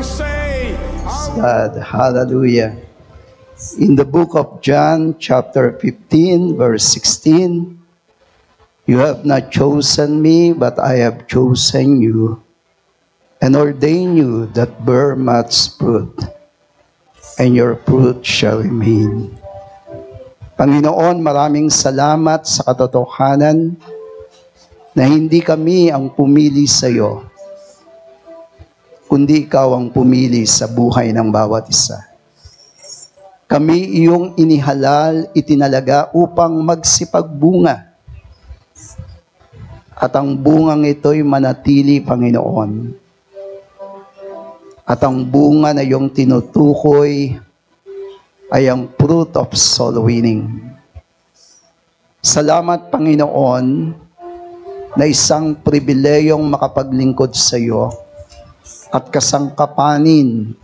say, God, hallelujah. In the book of John, chapter 15, verse 16, you have not chosen me, but I have chosen you, and ordained you that bear much fruit, and your fruit shall remain. Panginoon, maraming salamat sa katotohanan na hindi kami ang pumili sa iyo, kundi ikaw ang pumili sa buhay ng bawat isa. Kami iyong inihalal, itinalaga upang magsipagbunga. At ang bungang ito'y manatili, Panginoon. At ang bunga na iyong tinutukoy ay ang fruit of soul winning. Salamat, Panginoon, na isang pribileyong makapaglingkod sa iyo at kasangkapanin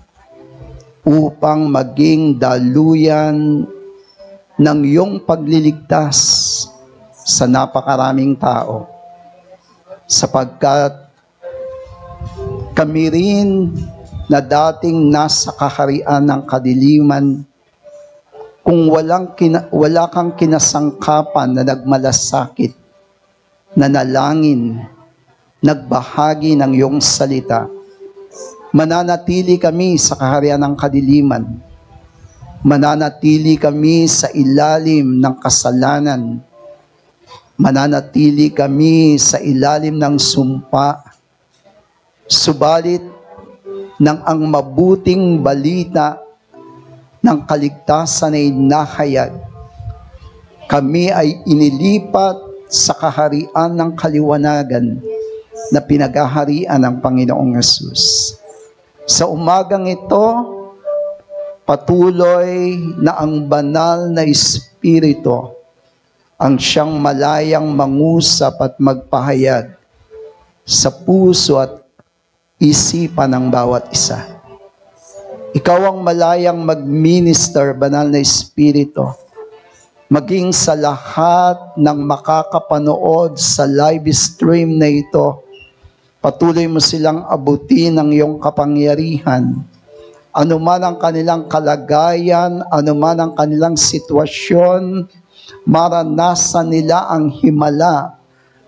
upang maging daluyan ng iyong pagliligtas sa napakaraming tao. Sapagkat kami rin na dating nasa kaharian ng kadiliman, kung wala kang kinasangkapan na nagmalasakit, nanalangin, nagbahagi ng iyong salita, mananatili kami sa kaharian ng kadiliman. Mananatili kami sa ilalim ng kasalanan. Mananatili kami sa ilalim ng sumpa. Subalit, nang ang mabuting balita ng kaligtasan ay nahayag, kami ay inilipat sa kaharian ng kaliwanagan na pinagaharian ng Panginoong Hesus. Sa umagang ito, patuloy na ang banal na Espiritu ang siyang malayang mangusap at magpahayag sa puso at isipan ng bawat isa. Ikaw ang malayang mag-minister, banal na Espiritu, maging sa lahat ng makakapanood sa live stream na ito. Patuloy mo silang abutin ng iyong kapangyarihan. Anuman ang kanilang kalagayan, anuman ang kanilang sitwasyon, maranasan nila ang himala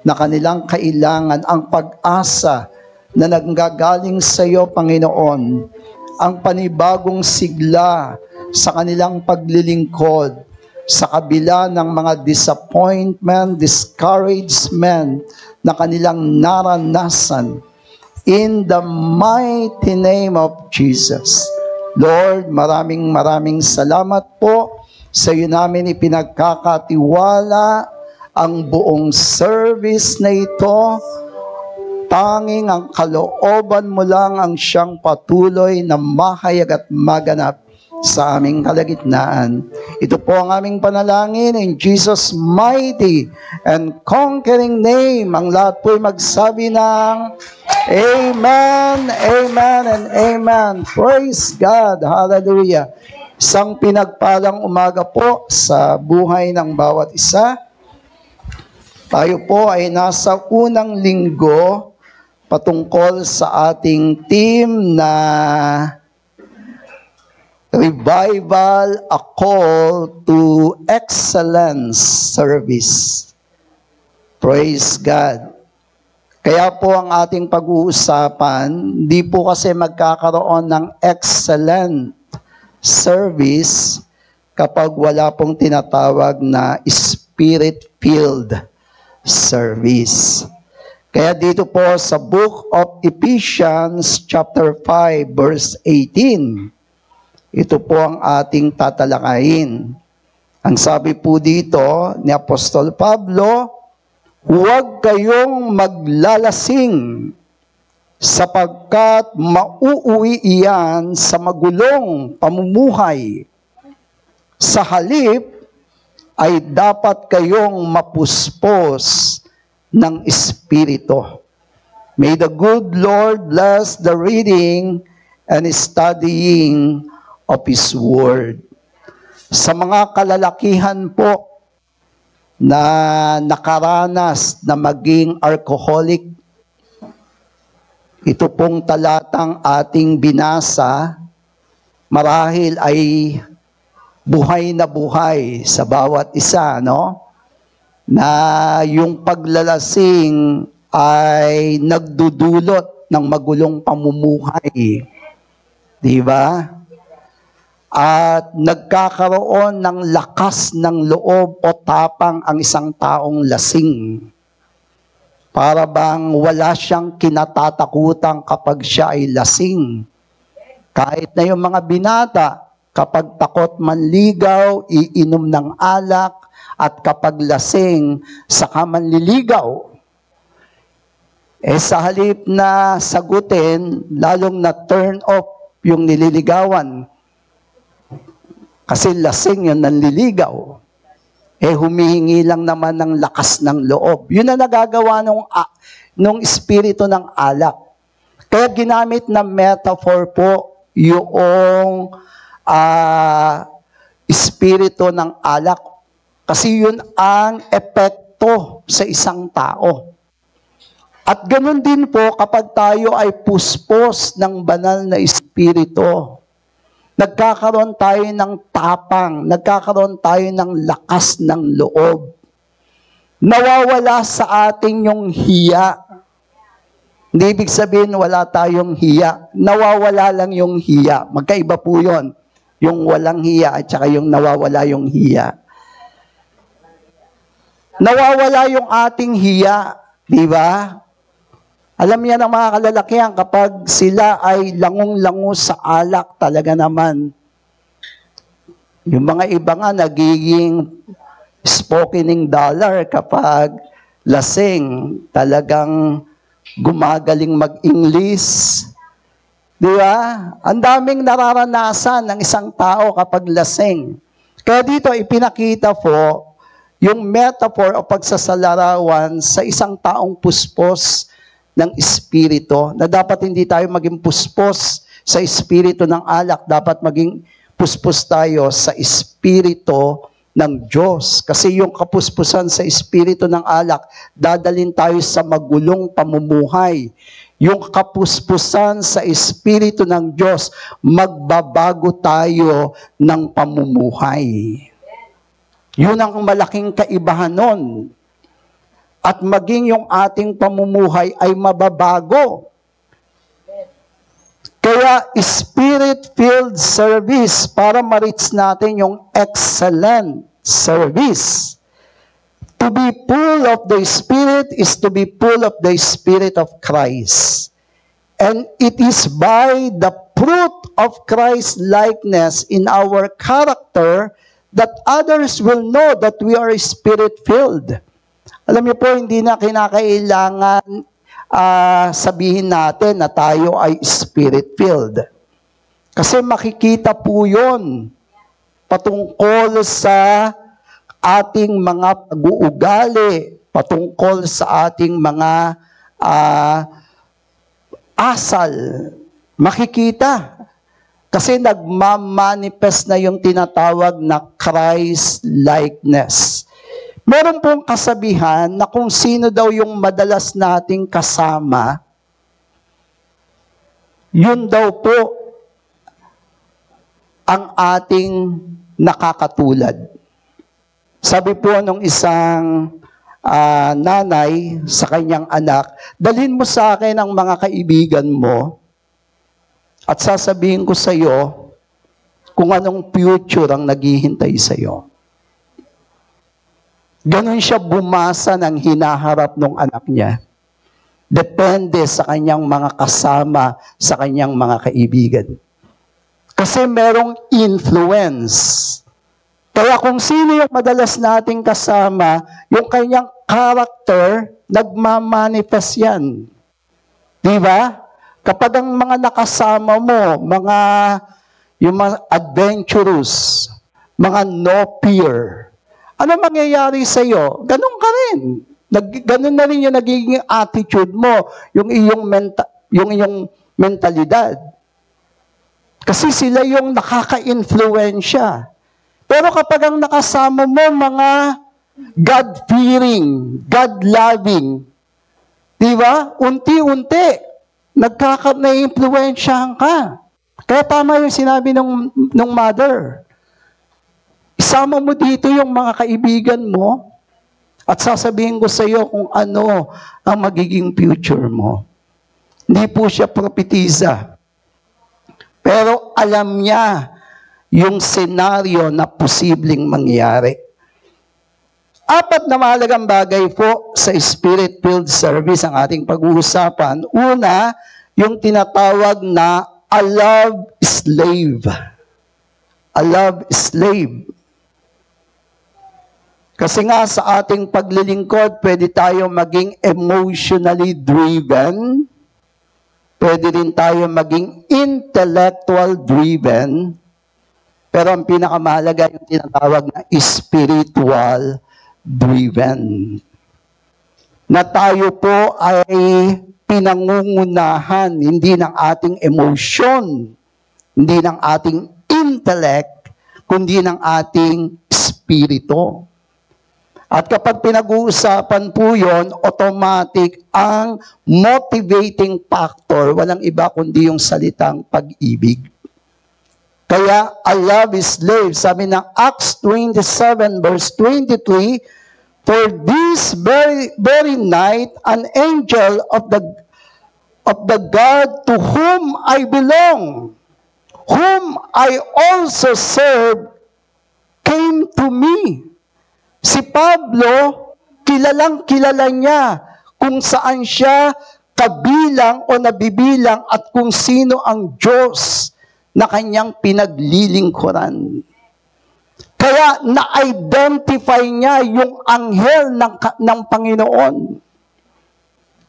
na kanilang kailangan, ang pag-asa na nanggagaling sa iyo, Panginoon, ang panibagong sigla sa kanilang paglilingkod, sa kabila ng mga disappointment, discouragement na kanilang naranasan. In the mighty name of Jesus. Lord, maraming salamat po sa iyo namin ipinagkakatiwala ang buong service na ito. Tanging ang kalooban mo lang ang siyang patuloy na mahayag at maganap sa aming kalagitnaan. Ito po ang aming panalangin in Jesus' mighty and conquering name. Ang lahat po'y magsabi ng Amen, Amen, and Amen. Praise God. Hallelujah. Isang pinagpalang umaga po sa buhay ng bawat isa. Tayo po ay nasa unang linggo patungkol sa ating team na Revival, a Call to Excellence Service. Praise God. Kaya po ang ating pag-uusapan, di po kasi magkakaroon ng excellent service kapag wala pong tinatawag na Spirit-filled service. Kaya dito po sa book of Ephesians chapter 5 verse 18, ito po ang ating tatalakayin. Ang sabi po dito ni Apostol Pablo, huwag kayong maglalasing sapagkat mauuwi iyan sa magulong pamumuhay. Sa halip ay dapat kayong mapuspos ng Espiritu. May the good Lord bless the reading and studying of His Word. Sa mga kalalakihan po na nakaranas na maging alcoholic, Ito pong talatang ating binasa, marahil ay buhay na buhay sa bawat isa, no? Na yung paglalasing ay nagdudulot ng magulong pamumuhay. Di ba? At nagkakaroon ng lakas ng loob o tapang ang isang taong lasing. Para bang wala siyang kinatatakutan kapag siya ay lasing. Kahit na yung mga binata, kapag takot manligaw, iinom ng alak, at kapag lasing, saka manliligaw. Sa halip na sagutin, lalong na turn off yung nililigawan. Kasi lasing yun, nanliligaw. Humihingi lang naman ng lakas ng loob. Yun ang nagagawa nung espiritu ng alak. Kaya ginamit na metaphor po yung espiritu ng alak. Kasi yun ang epekto sa isang tao. At ganun din po kapag tayo ay puspos ng banal na espiritu. Nagkakaroon tayo ng tapang, nagkakaroon tayo ng lakas ng loob. Nawawala sa atin yung hiya. Hindi ibig sabihin wala tayong hiya. Nawawala lang yung hiya. Magkaiba po yun. Yung walang hiya at saka yung nawawala yung hiya. Nawawala yung ating hiya. Di ba? Alam niya ng mga kalalakihan, kapag sila ay langong-lango sa alak, talaga naman. Yung mga iba nga, nagiging spokening dollar kapag lasing. Talagang gumagaling mag-English. Di ba? Ang daming nararanasan ng isang tao kapag lasing. Kaya dito, ipinakita po yung metaphor o pagsasalarawan sa isang taong puspos ng espiritu, na dapat hindi tayo maging puspos sa espiritu ng alak, dapat maging puspos tayo sa espiritu ng Diyos. Kasi yung kapuspusan sa espiritu ng alak, dadalhin tayo sa magulong pamumuhay. Yung kapuspusan sa espiritu ng Diyos, magbabago tayo ng pamumuhay. Yun ang malaking kaibahan nun. At maging yung ating pamumuhay ay mababago. Kaya spirit-filled service para ma-reach natin yung excellent service. To be full of the Spirit is to be full of the Spirit of Christ. And it is by the fruit of Christ's likeness in our character that others will know that we are Spirit-filled. Alam niyo po, hindi na kinakailangan sabihin natin na tayo ay Spirit-filled. Kasi makikita po yun patungkol sa ating mga pag-uugali, patungkol sa ating mga asal. Makikita. Kasi nagmamanifest na yung tinatawag na Christ-likeness. Meron pong kasabihan na kung sino daw yung madalas nating kasama, yun daw po ang ating nakakatulad. Sabi po nung isang nanay sa kanyang anak, dalhin mo sa akin ang mga kaibigan mo at sasabihin ko sa iyo kung anong future ang naghihintay sa iyo. Ganon siya bumasa ng hinaharap ng anak niya. Depende sa kanyang mga kasama, sa kanyang mga kaibigan. Kasi merong influence. Kaya kung sino yung madalas nating kasama, yung kanyang character, nagmamanifest yan. Di ba? Kapag ang mga nakasama mo, yung mga adventurous, mga no fear, ano mangyayari sa iyo? Ganun ka rin. Ganun na rin yung nagiging attitude mo, yung iyong mentalidad. Kasi sila yung nakaka-influensya. Pero kapag ang nakasama mo, mga God-fearing, God-loving, di ba? Unti-unti, Nai-impluwensyahan ka. Kaya tama yung sinabi ng mother. Isama mo dito yung mga kaibigan mo at sasabihin ko sa iyo kung ano ang magiging future mo. Hindi po siya propetisa. Pero alam niya yung senaryo na posibleng mangyari. 4 na mahalagang bagay po sa Spirit-filled service ang ating pag-uusapan. Una, yung tinatawag na a love slave. A love slave. Kasi nga sa ating paglilingkod, pwede tayo maging emotionally driven. Pwede rin tayo maging intellectual driven. Pero ang pinakamahalaga yung tinatawag na spiritual driven. Na tayo po ay pinangungunahan, hindi ng ating emosyon, hindi ng ating intellect, kundi ng ating spirito. At kapag pinag-uusapan po yun, automatic ang motivating factor, walang iba kundi yung salitang pag-ibig. Kaya, a love is slave. Sabi ng Acts 27 verse 23, for this very night, an angel of the God to whom I belong, whom I also serve, came to me. Si Pablo, kilalang-kilala niya kung saan siya kabilang o nabibilang at kung sino ang Diyos na kanyang pinaglilingkuran. Kaya na-identify niya yung anghel ng Panginoon.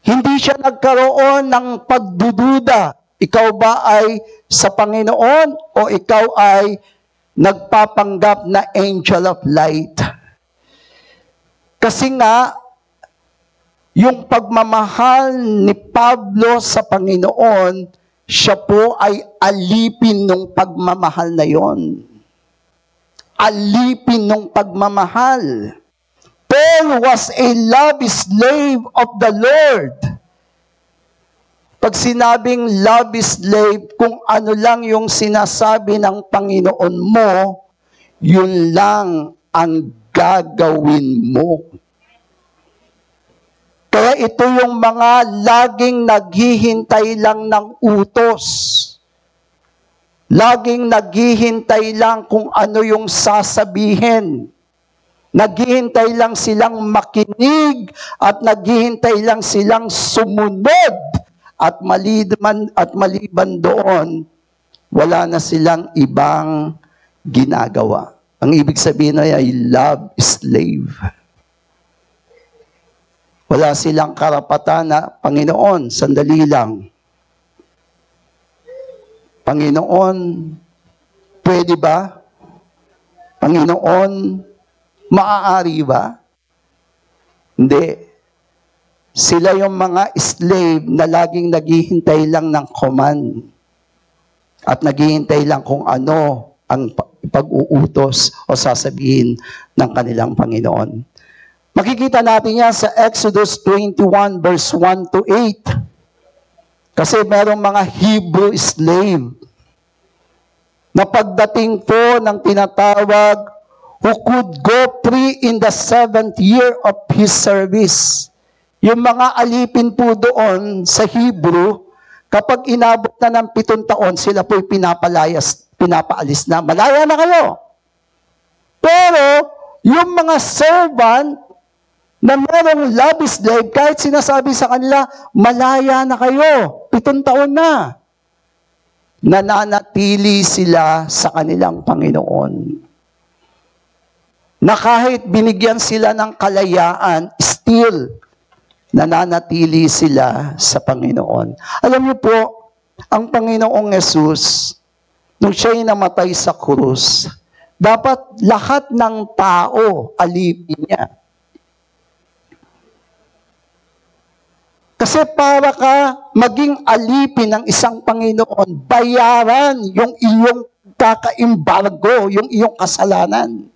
Hindi siya nagkaroon ng pagdududa. Ikaw ba ay sa Panginoon o ikaw ay nagpapanggap na angel of light? Kasi nga, yung pagmamahal ni Pablo sa Panginoon, siya po ay alipin ng pagmamahal na yon. Alipin ng pagmamahal. Paul was a love slave of the Lord. Pag sinabing love slave, kung ano lang yung sinasabi ng Panginoon mo, yun lang ang gagawin mo. Kaya ito yung mga laging naghihintay lang ng utos. Laging naghihintay lang kung ano yung sasabihin. Naghihintay lang silang makinig at naghihintay lang silang sumunod. At maliban doon, wala na silang ibang ginagawa. Ang ibig sabihin ay love slave. Wala silang karapatan na, Panginoon, sandali lang. Panginoon, pwede ba? Panginoon, maaari ba? Hindi. Sila yung mga slave na laging naghihintay lang ng command. At naghihintay lang kung ano ang pag-uutos o sasabihin ng kanilang Panginoon. Makikita natin yan sa Exodus 21 verse 1 to 8. Kasi merong mga Hebrew slave na pagdating po ng tinatawag who could go free in the 7th year of his service. Yung mga alipin po doon sa Hebrew, kapag inabot na ng 7 taon, sila po'y pinapaalis na. Malaya na kayo. Pero, yung mga servant na merong love slave, kahit sinasabi sa kanila, malaya na kayo, 7 taon na. Nananatili sila sa kanilang Panginoon. Na kahit binigyan sila ng kalayaan, still, nananatili sila sa Panginoon. Alam niyo po, ang Panginoong Yesus, nung siya'y namatay sa krus, dapat lahat ng tao alipin niya. Kasi para ka maging alipin ng isang Panginoon, bayaran yung iyong kaka-embargo, yung iyong kasalanan,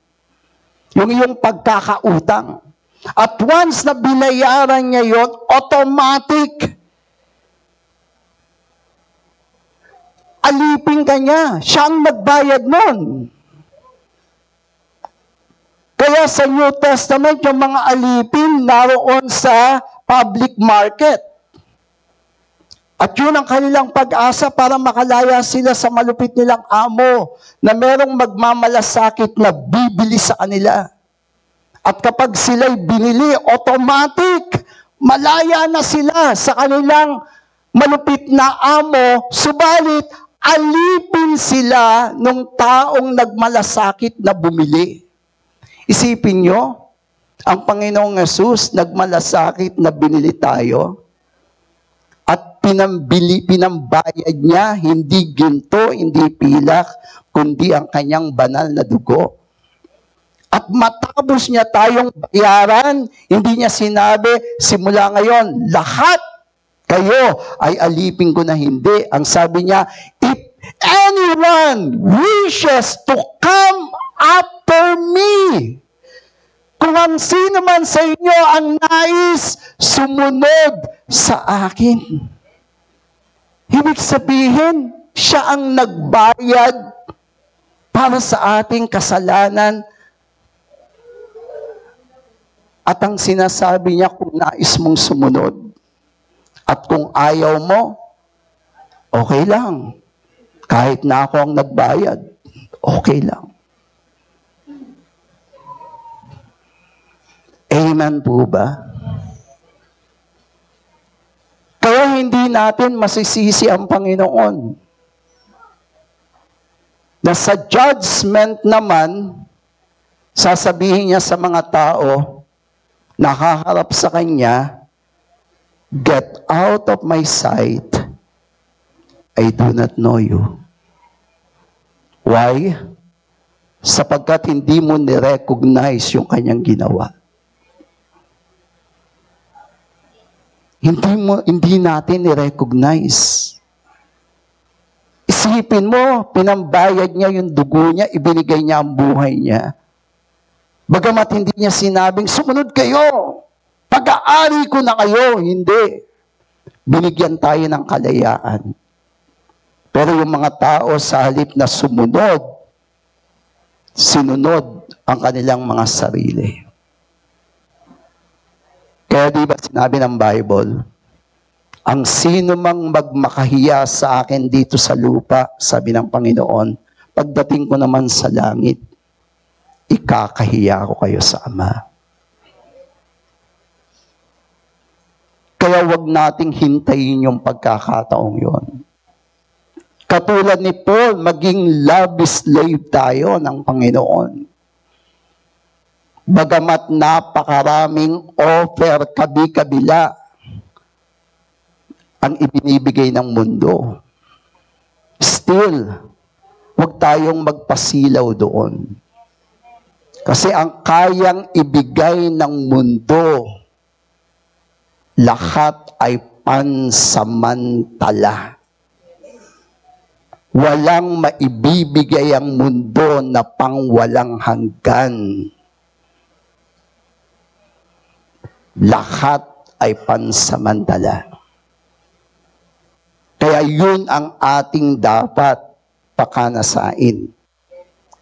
yung iyong pagkakautang. At once na binayaran niya yon, automatic, alipin ka niya. Siya ang nagbayad nun. Kaya sa New Testament, yung mga alipin naroon sa public market. At yun ang kanilang pag-asa para makalaya sila sa malupit nilang amo na merong magmamalasakit na bibili sa kanila. At kapag sila'y binili, automatic, malaya na sila sa kanilang malupit na amo, subalit alipin sila nung taong nagmalasakit na bumili. Isipin nyo, ang Panginoong Yesus nagmalasakit na binili tayo at pinambayad niya, hindi ginto, hindi pilak, kundi ang kanyang banal na dugo. At matapos niya tayong bayaran, hindi niya sinabi, simula ngayon, lahat kayo ay alipin ko na hindi. Ang sabi niya, if anyone wishes to come after me, kung ang sino man sa inyo ang nais sumunod sa akin. Ibig sabihin, siya ang nagbayad para sa ating kasalanan. At ang sinasabi niya, kung nais mong sumunod, at kung ayaw mo, okay lang. Kahit na ako ang nagbayad, okay lang. Amen po ba? Kaya hindi natin masisisi ang Panginoon. Na sa judgment naman, sasabihin niya sa mga tao, nakaharap sa Kanya, get out of my sight, I do not know you. Why? Sapagkat hindi mo ni-recognize yung Kanyang ginawa. Hindi natin ni-recognize. Isipin mo, pinambayad niya yung dugo niya, ibinigay niya ang buhay niya. Bagamat hindi niya sinabing, sumunod kayo, pag-aari ko na kayo. Hindi. Binigyan tayo ng kalayaan. Pero yung mga tao sa halip na sumunod, sinunod ang kanilang mga sarili. Kaya di ba sinabi ng Bible, ang sino mang magmakahiya sa akin dito sa lupa, sabi ng Panginoon, pagdating ko naman sa langit, ikakahiya ko kayo sa Ama. Kaya wag nating hintayin yung pagkakataong yon. Katulad ni Paul, maging love slave tayo ng Panginoon. Bagamat napakaraming offer kabi-kabila ang ibinibigay ng mundo, still, huwag tayong magpasilaw doon. Kasi ang kayang ibigay ng mundo, lahat ay pansamantala. Walang maibibigay ang mundo na pangwalang hanggan. Lahat ay pansamantala. Kaya yun ang ating dapat pakanasain.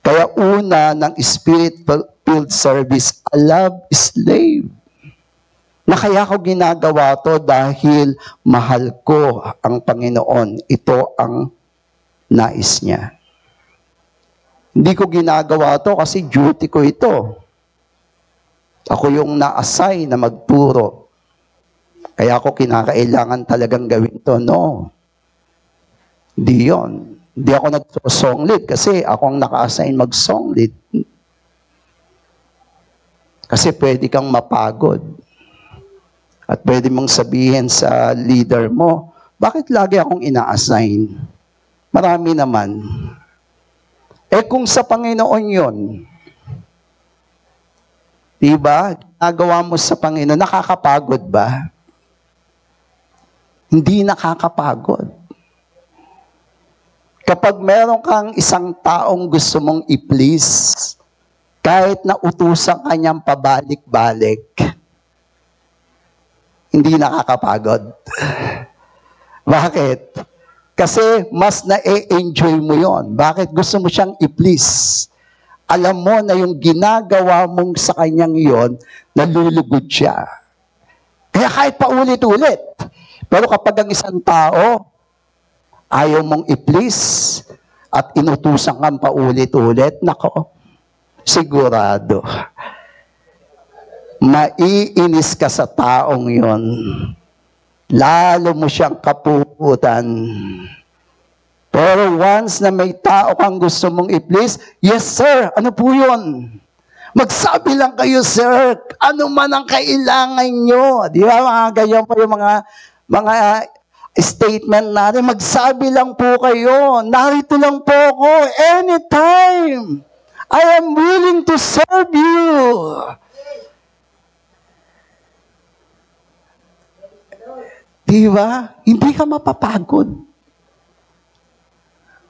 Kaya una ng Spirit-filled service, a love slave. Na kaya ko ginagawa to dahil mahal ko ang Panginoon. Ito ang nais niya. Hindi ko ginagawa to kasi duty ko ito. Ako yung na-assign na magturo. Kaya ako kinakailangan talagang gawin to. No. Hindi yun. Hindi ako nag-song lead kasi ako ang naka-assign mag-song lead. Kasi pwede kang mapagod. At pwede mong sabihin sa leader mo, bakit lagi akong ina-assign? Marami naman. Eh kung sa Panginoon yun, diba? Ginagawa mo sa Panginoon, nakakapagod ba? Hindi nakakapagod. Kapag meron kang isang taong gusto mong i-please, kahit na utusan ka niyang pabalik-balik, hindi nakakapagod. Bakit? Kasi mas na-enjoy mo yon. Bakit? Gusto mo siyang i-please. Alam mo na yung ginagawa mong sa kanyang yon, nalulugod siya. Kaya kahit paulit-ulit. Pero kapag ang isang tao, ayaw mong i-please at inutusan kang paulit-ulit, nako, sigurado, maiinis ka sa taong yon. Lalo mo siyang kapuputan. Pero once na may tao kang gusto mong i-please, yes sir, ano po yun? Magsabi lang kayo, sir, ano man ang kailangan nyo. Di ba, mga ganyan pa yung mga statement natin. Magsabi lang po kayo, narito lang po ako, anytime. I am willing to serve you. Di ba? Hindi ka mapapagod.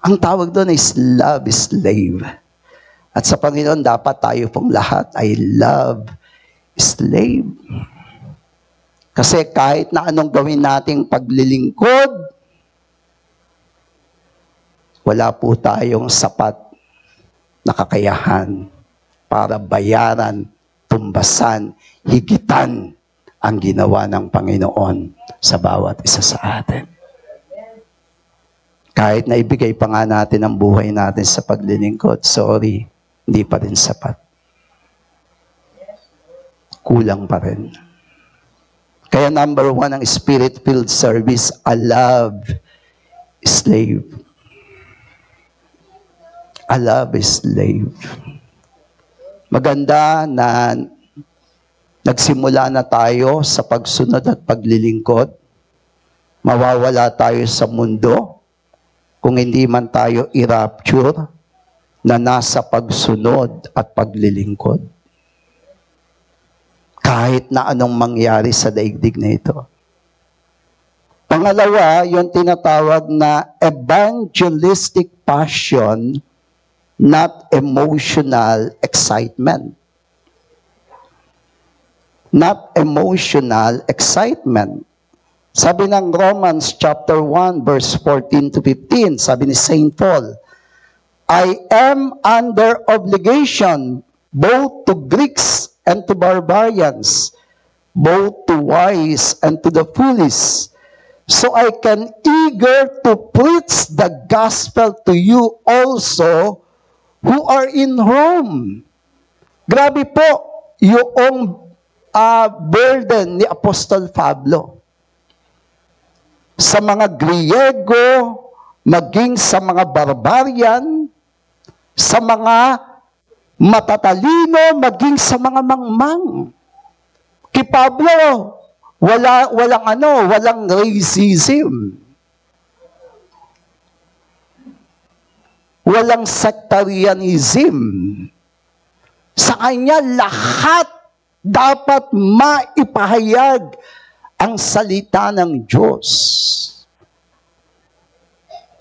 Ang tawag doon is love is slave. At sa Panginoon, dapat tayo pong lahat ay love slave. Kasi kahit na anong gawin nating paglilingkod, wala po tayong sapat na kakayahan para bayaran, tumbasan, higitan ang ginawa ng Panginoon sa bawat isa sa atin. Kahit na ibigay pa nga natin ang buhay natin sa paglilingkod, sorry, hindi pa rin sapat. Kulang pa rin. Kaya number 1, ang spirit-filled service, a love slave. A love slave. Maganda na nagsimula na tayo sa pagsunod at paglilingkod. Mawawala tayo sa mundo kung hindi man tayo i-rapture na nasa pagsunod at paglilingkod. Kahit na anong mangyari sa daigdig na ito. Pangalawa, yung tinatawag na evangelistic passion, not emotional excitement. Not emotional excitement. Sabi ng Romans chapter 1 verse 14 to 15, sabi ni Saint Paul, I am under obligation both to Greeks and to barbarians, both to wise and to the foolish. So I can eager to preach the gospel to you also who are in Rome. Grabe po yung burden ni Apostol Pablo. Sa mga Griego, maging sa mga barbarian, sa mga matatalino, maging sa mga mangmang. Kay Pablo, walang racism. Walang sectarianism. Sa kanya, lahat dapat maipahayag ang salita ng Diyos.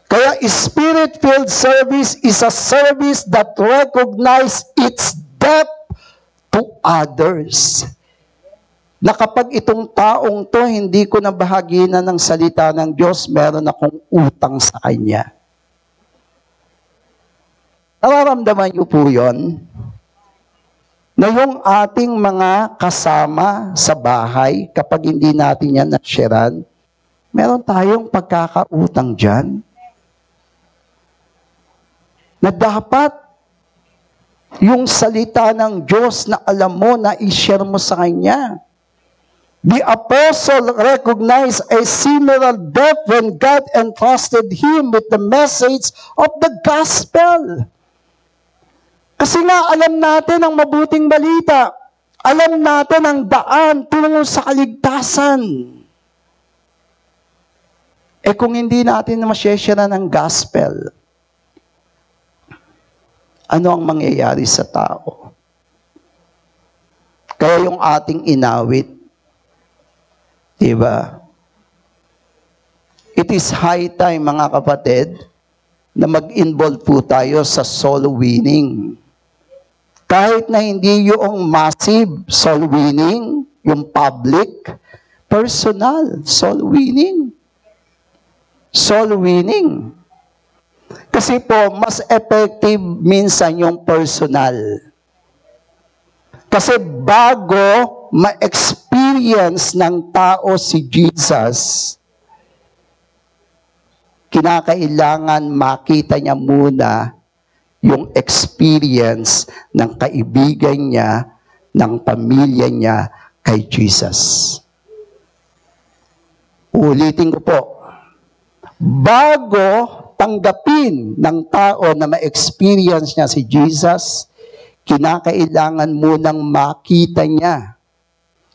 Kaya spirit-filled service is a service that recognizes its debt to others. Na kapag itong taong to hindi ko nabahaginan ng salita ng Diyos, meron akong utang sa kanya. Nararamdaman niyo po yun? Na yung ating mga kasama sa bahay, kapag hindi natin yan na-sharean, meron tayong pagkakautang dyan. Na dapat yung salita ng Diyos na alam mo na i-share mo sa Kanya. The apostle recognized a similar debt when God entrusted him with the message of the gospel. Kasi nga, alam natin ang mabuting balita. Alam natin ang daan tungo sa kaligtasan. Kung hindi natin ma-share ng gospel, ano ang mangyayari sa tao? Kaya yung ating inawit, diba? It is high time, mga kapatid, na mag-involve po tayo sa soul winning. Kahit na hindi yung massive soul winning, yung public, personal soul winning. Soul winning. Kasi po, mas effective minsan yung personal. Kasi bago ma-experience ng tao si Jesus, kinakailangan makita niya muna yung experience ng kaibigan niya, ng pamilya niya kay Jesus. Ulitin ko po, bago tanggapin ng tao na ma-experience niya si Jesus, kinakailangan munang makita niya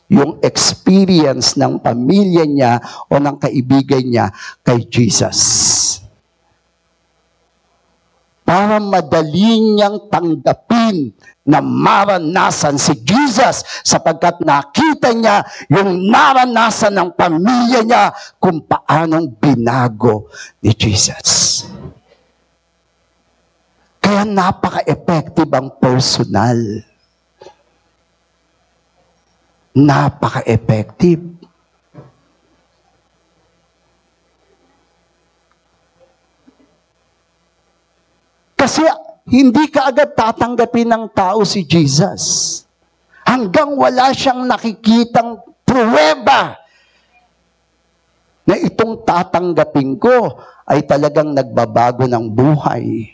yung experience ng pamilya niya o ng kaibigan niya kay Jesus. Para madali niyang tanggapin na maranasan si Jesus sapagkat nakita niya yung naranasan ng pamilya niya kung paanong binago ni Jesus. Kaya napaka-effective ang personal. Napaka-effective. Kasi hindi ka agad tatanggapin ng tao si Jesus. Hanggang wala siyang nakikitang pruweba na itong tatanggapin ko ay talagang nagbabago ng buhay.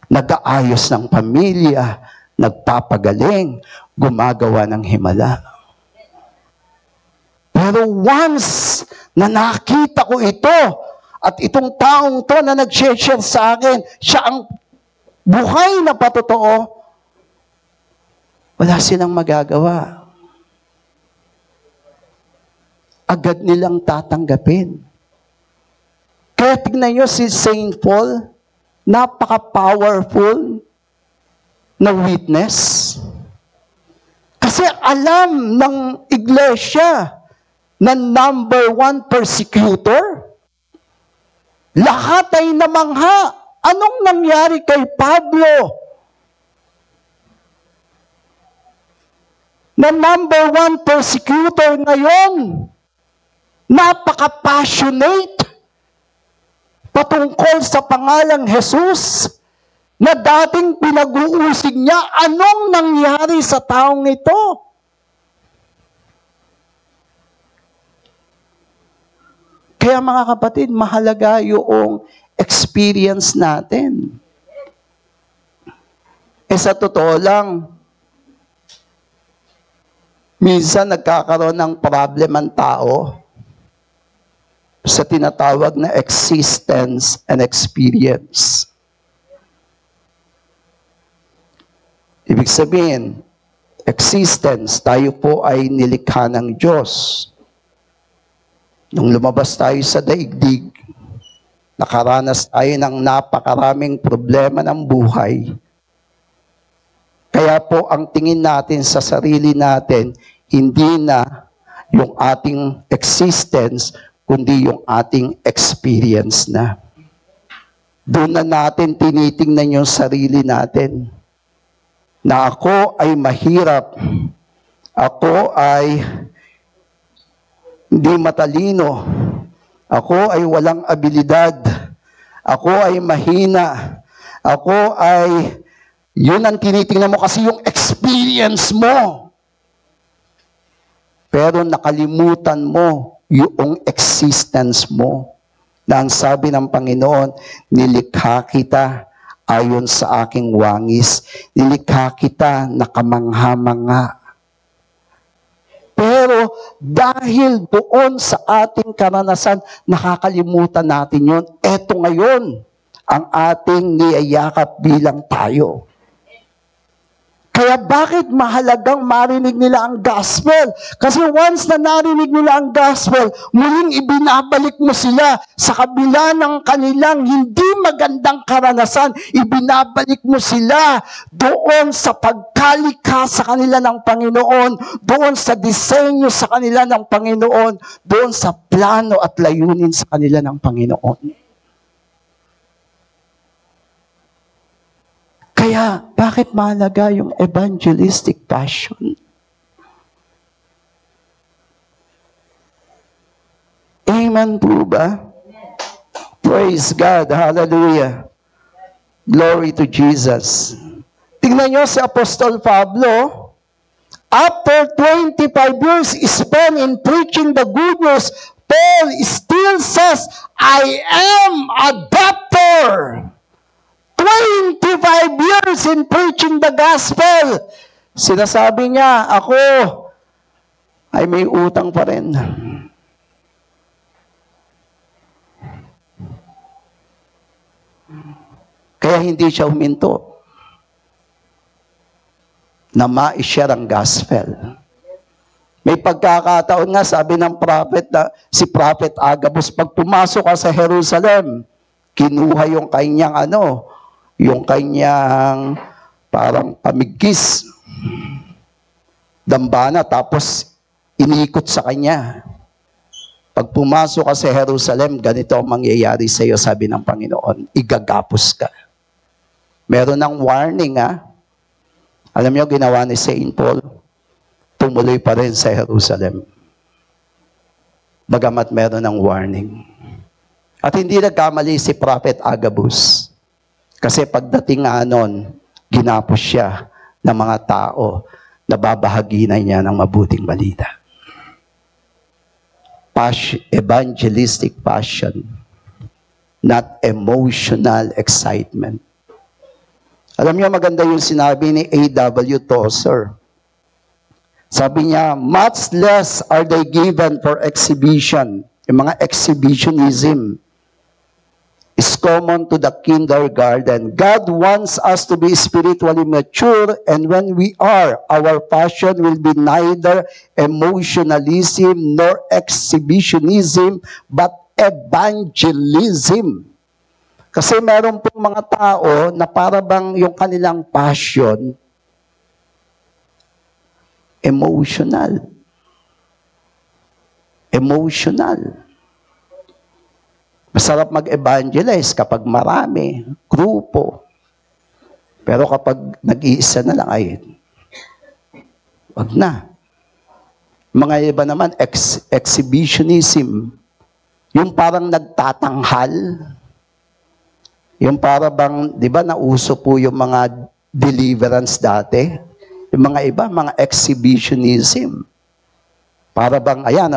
Nag-aayos ng pamilya, nagpapagaling, gumagawa ng himala. Pero once na nakita ko ito, at itong taong to na nag-share sa akin, siya ang buhay na patotoo, wala silang magagawa. Agad nilang tatanggapin. Kaya tignan nyo si Saint Paul, napaka-powerful na witness. Kasi alam ng iglesia na number 1 persecutor, lahat ay namangha. Anong nangyari kay Pablo? Na number 1 persecutor ngayon, napaka-passionate patungkol sa pangalang Jesus, na dating pinag-uusig niya, anong nangyari sa taong ito? Kaya mga kapatid, mahalaga yung experience natin. Sa totoo lang, minsan nagkakaroon ng problem ang tao sa tinatawag na existence and experience. Ibig sabihin, existence, tayo po ay nilikha ng Diyos. Nung lumabas tayo sa daigdig, nakaranas tayo ng napakaraming problema ng buhay. Kaya po ang tingin natin sa sarili natin, hindi na yung ating existence, kundi yung ating experience na. Doon na natin tinitingnan yung sarili natin. Na ako ay mahirap. Ako ay hindi matalino. Ako ay walang abilidad. Ako ay mahina. Ako ay, yun ang tinitingnan mo kasi yung experience mo. Pero nakalimutan mo yung existence mo. Na ang sabi ng Panginoon, nilikha kita ayon sa aking wangis. Nilikha kita na kamangha-mangha. Pero dahil doon sa ating karanasan, nakakalimutan natin yun. Eto ngayon, ang ating niyayakap bilang tayo. Kaya bakit mahalagang marinig nila ang gospel? Kasi once na narinig nila ang gospel, muling ibinabalik mo sila sa kabila ng kanilang hindi magandang karanasan. Ibinabalik mo sila doon sa pagkalikha sa kanila ng Panginoon, doon sa disenyo sa kanila ng Panginoon, doon sa plano at layunin sa kanila ng Panginoon. Kaya, bakit mahalaga yung evangelistic passion? Amen po ba? Praise God. Hallelujah. Glory to Jesus. Tingnan nyo si Apostol Pablo. After 25 years spent in preaching the good news, Paul still says, I am a doctor. 25 years in preaching the gospel. Sinasabi niya, ako ay may utang pa rin. Kaya hindi siya huminto na ma-share ang gospel. May pagkakataon nga, sabi ng prophet na si Prophet Agabus, pag pumasok ka sa Jerusalem, kinuha yung kanyang yung kanyang parang pamigkis, dambana, tapos inikot sa kanya. Pag pumasok ka sa Jerusalem, ganito ang mangyayari sa iyo, sabi ng Panginoon, igagapos ka. Meron ng warning, Alam niyo, ginawa ni St. Paul, tumuloy pa rin sa Jerusalem. Bagamat meron ng warning. At hindi nagkamali si Prophet Agabus. Kasi pagdating nun, ginapos siya ng mga tao na babahaginan niya ng mabuting balita. Evangelistic passion, not emotional excitement. Alam niyo, maganda yung sinabi ni A.W. Tozer. Sabi niya, much less are they given for exhibition. Yung mga exhibitionism is common to the kindergarten. God wants us to be spiritually mature, and when we are, our passion will be neither emotionalism nor exhibitionism, but evangelism. Kasi meron pong mga tao na para bang yung kanilang passion, emotional. Emotional. Masarap mag-evangelize kapag marami, grupo. Pero kapag nag-iisa na lang, ay, wag na. Mga iba naman, exhibitionism. Yung parang nagtatanghal. Yung para bang, di ba, nauso po yung mga deliverance dati. Yung mga iba, mga exhibitionism. Para bang, ayan,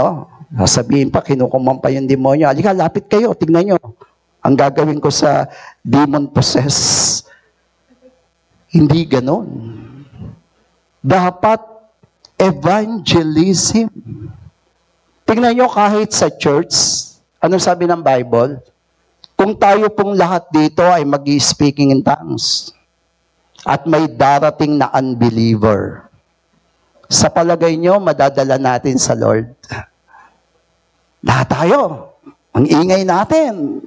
sasabihin pa, kinukuman pa yung demonyo. Halika, lapit kayo, tignan nyo. Ang gagawin ko sa demon possess. Hindi ganon. Dapat evangelism. Tignan nyo kahit sa church, ano sabi ng Bible? Kung tayo pong lahat dito ay mag-speaking in tongues at may darating na unbeliever, sa palagay nyo, madadala natin sa Lord. Lahat tayo. Ang ingay natin.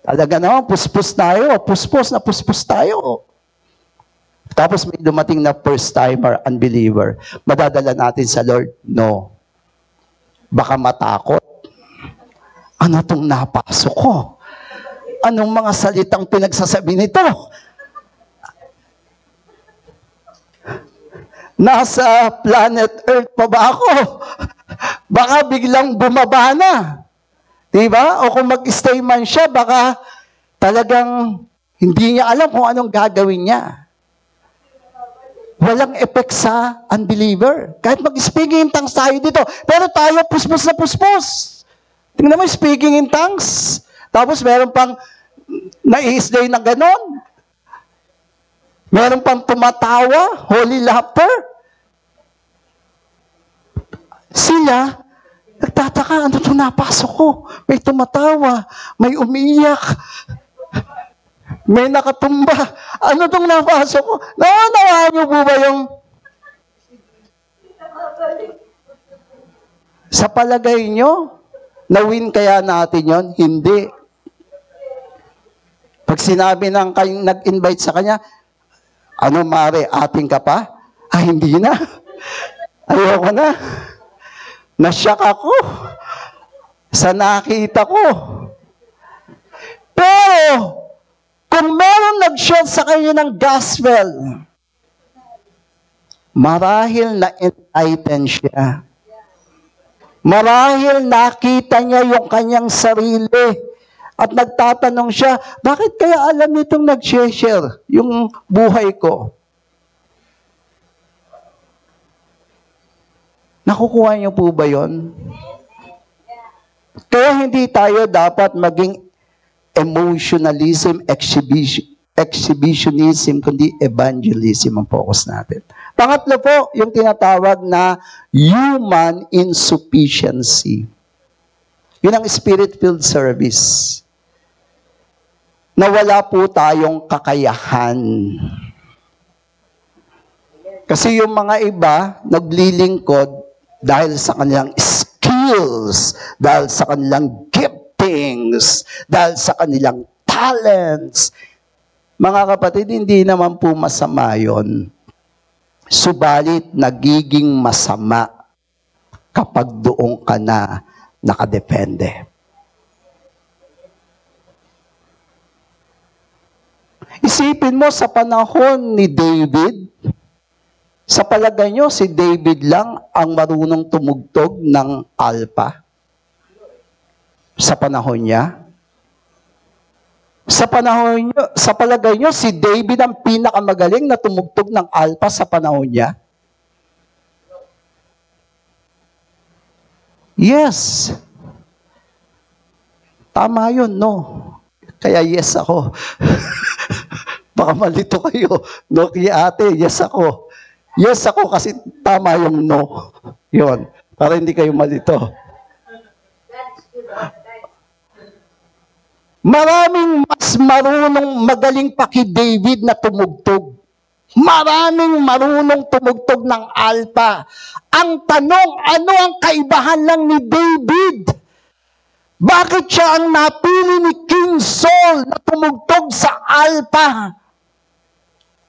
Talaga naman, puspos tayo. Puspos tayo. Tapos may dumating na first-timer, unbeliever. Madadala natin sa Lord? No. Baka matakot. Ano tong napasok ko? Anong mga salitang pinagsasabi nito? Nasa planet Earth pa ba ako? Baka biglang bumaba na. Diba? O kung mag-stay man siya, baka talagang hindi niya alam kung anong gagawin niya. Walang effect sa unbeliever. Kahit mag-speaking in tongues tayo dito. Pero tayo, puspos na puspos. Tingnan mo, speaking in tongues. Tapos meron pang nai-slay na ganon. Meron pang tumatawa, holy laughter. Sila, nagtataka, ano ito napasok ko? May tumatawa, may umiiyak, may nakatumba. Ano itong napasok ko? Nawawala niyo po ba yung... Sa palagay nyo, na-win kaya natin yon? Hindi. Pag sinabi ng nag-invite sa kanya, ano mare, ating ka pa? Hindi na. Ayoko na. Nasyak ako sa nakita ko. Pero, kung meron nag-share sa kanya ng gospel, marahil na-enlighten siya. Marahil nakita niya yung kanyang sarili At nagtatanong siya, bakit kaya alam nitong nag-share yung buhay ko? Nakukuha niyo po ba yun? Kaya hindi tayo dapat maging emotionalism, exhibitionism, kundi evangelism ang focus natin. Pangatlo po, yung tinatawag na human insufficiency. Yun ang spirit-filled service. Na wala po tayong kakayahan. Kasi yung mga iba, naglilingkod dahil sa kanilang skills, dahil sa kanilang giftings, dahil sa kanilang talents. Mga kapatid, hindi naman po masama yun. Subalit, nagiging masama kapag doon ka na nakadepende. Isipin mo sa panahon ni David, sa palagay nyo, si David lang ang marunong tumugtog ng alpa? Sa panahon niya? Sa panahon nyo, sa palagay nyo, si David ang pinakamagaling na tumugtog ng alpa sa panahon niya? Yes. Tama yun, no? Kaya yes ako. Baka malito kayo. No, kaya ate, yes ako. Yes ako kasi tama yung no. Yun. Para hindi kayo malito. Maraming mas marunong magaling pa kay David na tumugtog. Maraming marunong tumugtog ng alpa. Ang tanong, ano ang kaibahan lang ni David? Bakit siya ang napili ni King Saul na tumugtog sa alpa?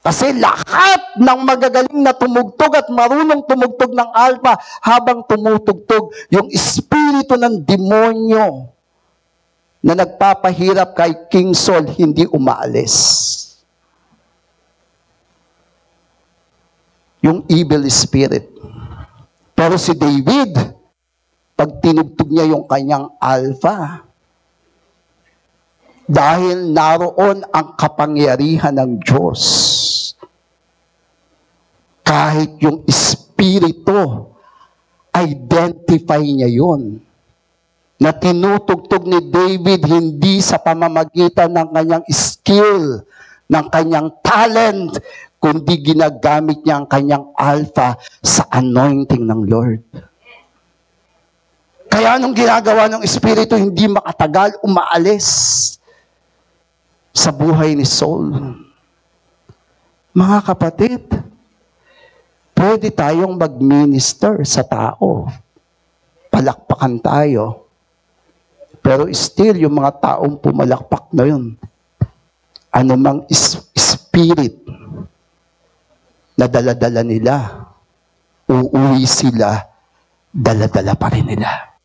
Kasi lahat ng magagaling na tumugtog at marunong tumugtog ng alpa habang tumutugtog, yung espiritu ng demonyo na nagpapahirap kay King Saul hindi umaalis. Yung evil spirit. Pero si David, pag tinugtog niya yung kanyang alpha, dahil naroon ang kapangyarihan ng Diyos, kahit yung espiritu, identify niya yun. Na tinutugtog ni David hindi sa pamamagitan ng kanyang skill, ng kanyang talent, kundi ginagamit niya ang kanyang alpha sa anointing ng Lord. Kaya anong ginagawa ng Espiritu, hindi makatagal, umaalis sa buhay ni Saul. Mga kapatid, pwede tayong mag-minister sa tao. Palakpakan tayo. Pero still, yung mga taong pumalakpak na yun, anumang spirit na dala-dala nila, uuwi sila, dala-dala pa rin nila.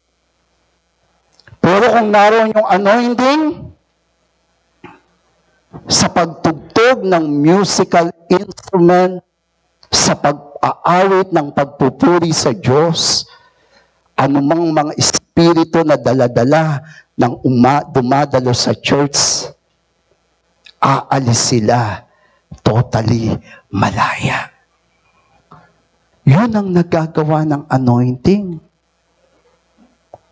Pero kung naroon yung anointing, sa pagtugtog ng musical instrument, sa pag-aawit ng pagpupuri sa Diyos, anumang mga espiritu na dala-dala ng dumadalo sa church, aalis sila totally malaya. Yun ang nagagawa ng anointing.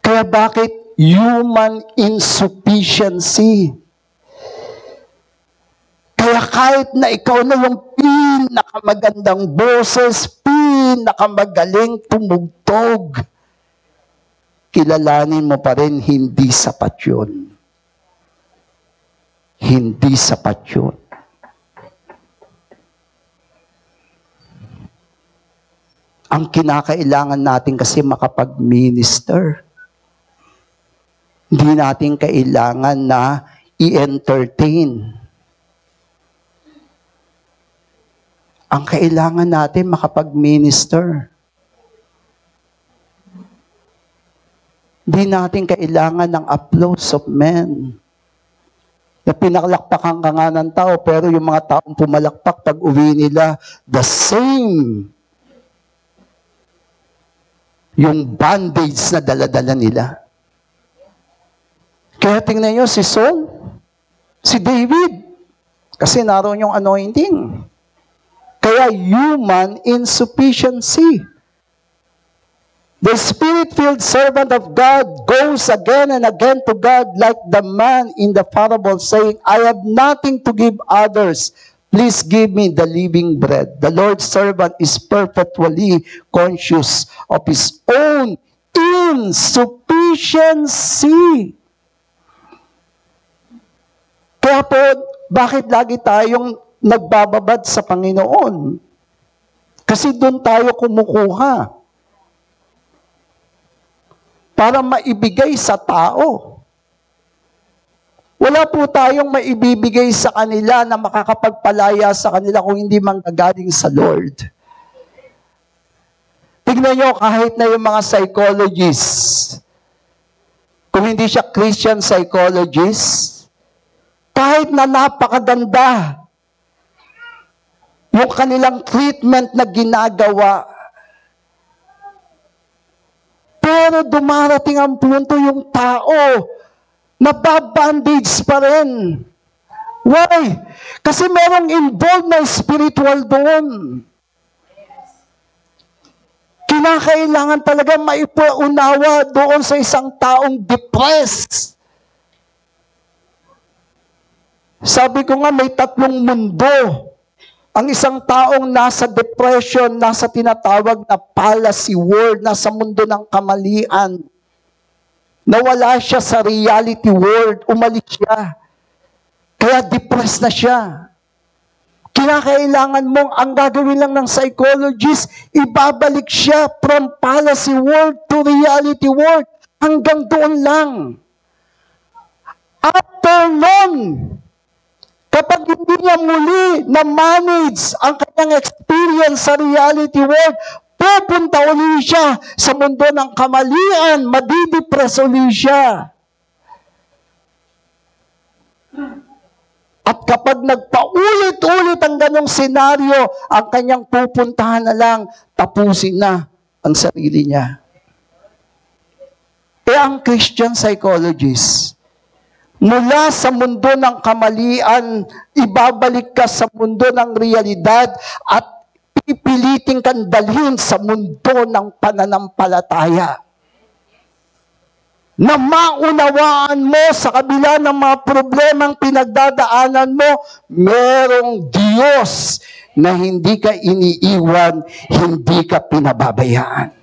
Kaya bakit human insufficiency? Kaya kahit na ikaw na yung pinakamagandang boses, pinakamagaling tumugtog, kilalanin mo pa rin, hindi sapat yun. Hindi sapat yun. Ang kinakailangan natin kasi makapag-minister. Hindi natin kailangan na i-entertain. Ang kailangan natin makapag-minister. Hindi natin kailangan ng applause of men. Na pinakalakpakan ka nga ng tao, pero yung mga taong pumalakpak, pag uwi nila, the same. Yung bandage na dala-dala nila. Kaya tingnan nyo si Saul, si David, kasi naroon yung anointing. Kaya human insufficiency. The Spirit-filled servant of God goes again and again to God like the man in the parable saying, I have nothing to give others. Please give me the living bread. The Lord's servant is perpetually conscious of his own insufficiency. Kaya po, bakit lagi tayong nagbababad sa Panginoon? Kasi doon tayo kumukuha para maibigay sa tao. Wala po tayong maibibigay sa kanila na makakapagpalaya sa kanila kung hindi manggagaling sa Lord. Tignan nyo, kahit na yung mga psychologists, kung hindi siya Christian psychologist, kahit na napakaganda yung kanilang treatment na ginagawa, pero dumarating ang punto yung tao, nababandage pa rin. Why? Kasi merong involved na spiritual doon. Kinakailangan talaga maipaunawa doon sa isang taong depressed. Sabi ko nga, may tatlong mundo. Ang isang taong nasa depression, nasa tinatawag na fallacy world, nasa mundo ng kamalian. Nawala siya sa reality world, umalis siya. Kaya depressed na siya. Kinakailangan mong, ang gagawin lang ng psychologist, ibabalik siya from fallacy world to reality world. Hanggang doon lang. After nun, kapag hindi niya muli na-manage ang kanyang experience sa reality world, pupunta uli siya sa mundo ng kamalian, madidepress uli siya. At kapag nagpaulit-ulit ang ganong senaryo, ang kanyang pupuntahan na lang, tapusin na ang sarili niya. Ang Christian psychologist, mula sa mundo ng kamalian, ibabalik ka sa mundo ng realidad at pipiliting kang dalhin sa mundo ng pananampalataya. Na maunawaan mo sa kabila ng mga problemang pinagdadaanan mo, merong Diyos na hindi ka iniiwan, hindi ka pinababayaan.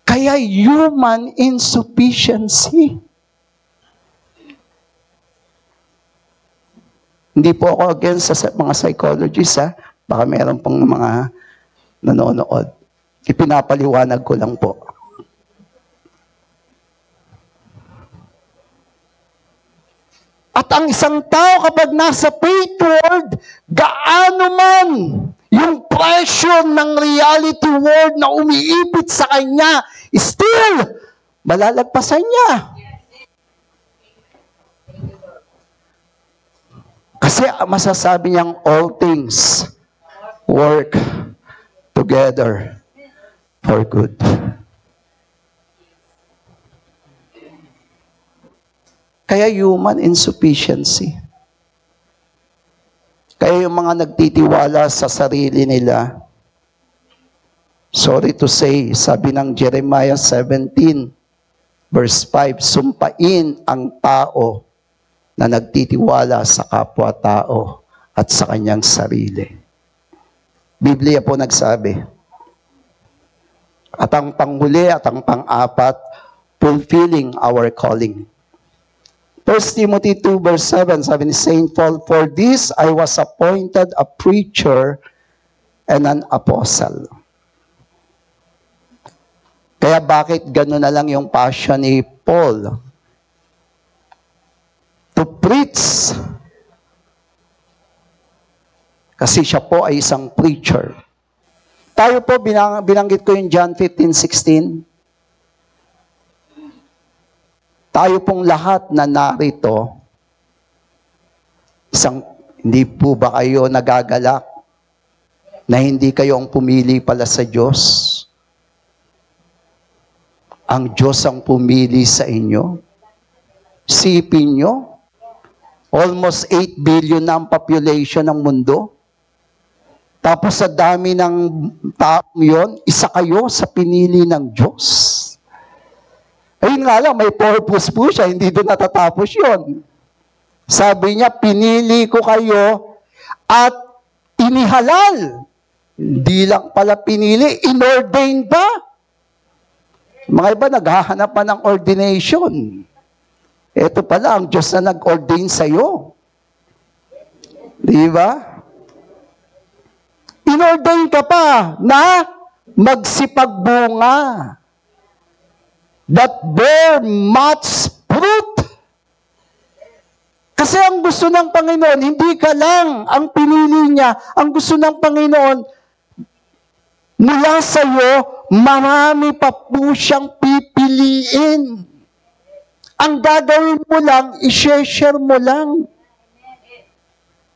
Kaya human insufficiency. Hindi po ako against sa mga psychologists, ha? Baka meron pong mga nanonood. Ipinapaliwanag ko lang po. At ang isang tao kapag nasa faith world, gaano man yung pressure ng reality world na umiipit sa kanya, still, malalagpasan niya. Kasi masasabi niyang all things work together for good. Kaya human insufficiency. Kaya yung mga nagtitiwala sa sarili nila, sorry to say, sabi ng Jeremiah 17, verse 5, sumpain ang tao na nagtitiwala sa kapwa-tao at sa kanyang sarili. Biblia po nagsabi. At ang panghuli at ang pang-apat, fulfilling our calling. 1 Timothy 2 verse 7, sabi ni St. Paul, for this I was appointed a preacher and an apostle. Kaya bakit gano'n na lang yung passion ni Paul? To preach. Kasi siya po ay isang preacher. Tayo po, binanggit ko yung John 15:16. Tayo pong lahat na narito, hindi po ba kayo nagagalak na hindi kayo ang pumili pala sa Diyos? ang Diyos ang pumili sa inyo. Sipin nyo, almost 8 billion na ang population ng mundo. Tapos sa dami ng taong yon, isa kayo sa pinili ng Diyos. Ayun nga lang, may purpose po siya, hindi doon natatapos yon. Sabi niya, pinili ko kayo at inihalal. Hindi lang pala pinili, inordain pa. Mga iba naghahanap pa ng ordination. Ito pala ang Diyos na nag-ordain sa'yo. Di ba? Inordain ka pa na magsipagbunga. That bear much fruit. Kasi ang gusto ng Panginoon, hindi ka lang ang pinili niya. Ang gusto ng Panginoon, mula sa iyo, marami pa po siyang pipiliin. Ang gagawin mo lang, i-share mo lang.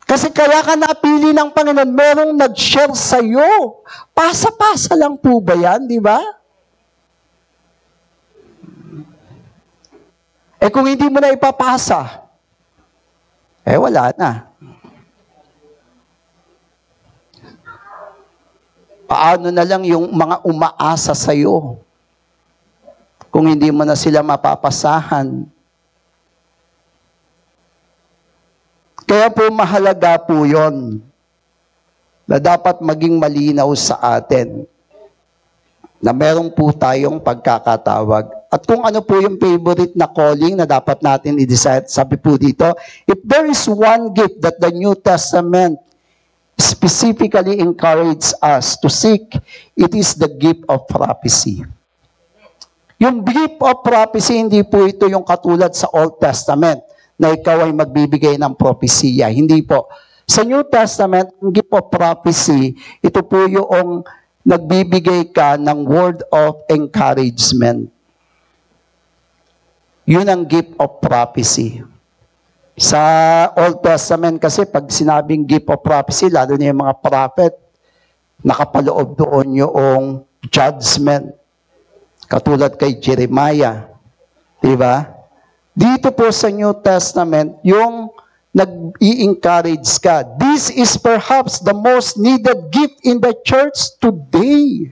Kasi kaya ka napili ng Panginoon, merong nag-share sa iyo. Pasa-pasa lang po ba yan, di ba? Kung hindi mo na ipapasa, wala na. Paano na lang yung mga umaasa sa'yo kung hindi mo na sila mapapasahan? Kaya po mahalaga po yon na dapat maging malinaw sa atin na meron po tayong pagkakatawag. At kung ano po yung favorite na calling na dapat natin i-decide, sabi po dito, if there is one gift that the New Testament specifically encourage us to seek, it is the gift of prophecy. Yung gift of prophecy, hindi po ito yung katulad sa Old Testament na ikaw ay magbibigay ng propesiya. Hindi po. Sa New Testament, ang gift of prophecy, ito po yung nagbibigay ka ng word of encouragement. Yun ang gift of prophecy. Sa Old Testament kasi, pag sinabing gift of prophecy, lalo na yung mga prophet, nakapaloob doon yung judgment. Katulad kay Jeremiah. Diba? Dito po sa New Testament, yung nag-i-encourage ka. This is perhaps the most needed gift in the church today.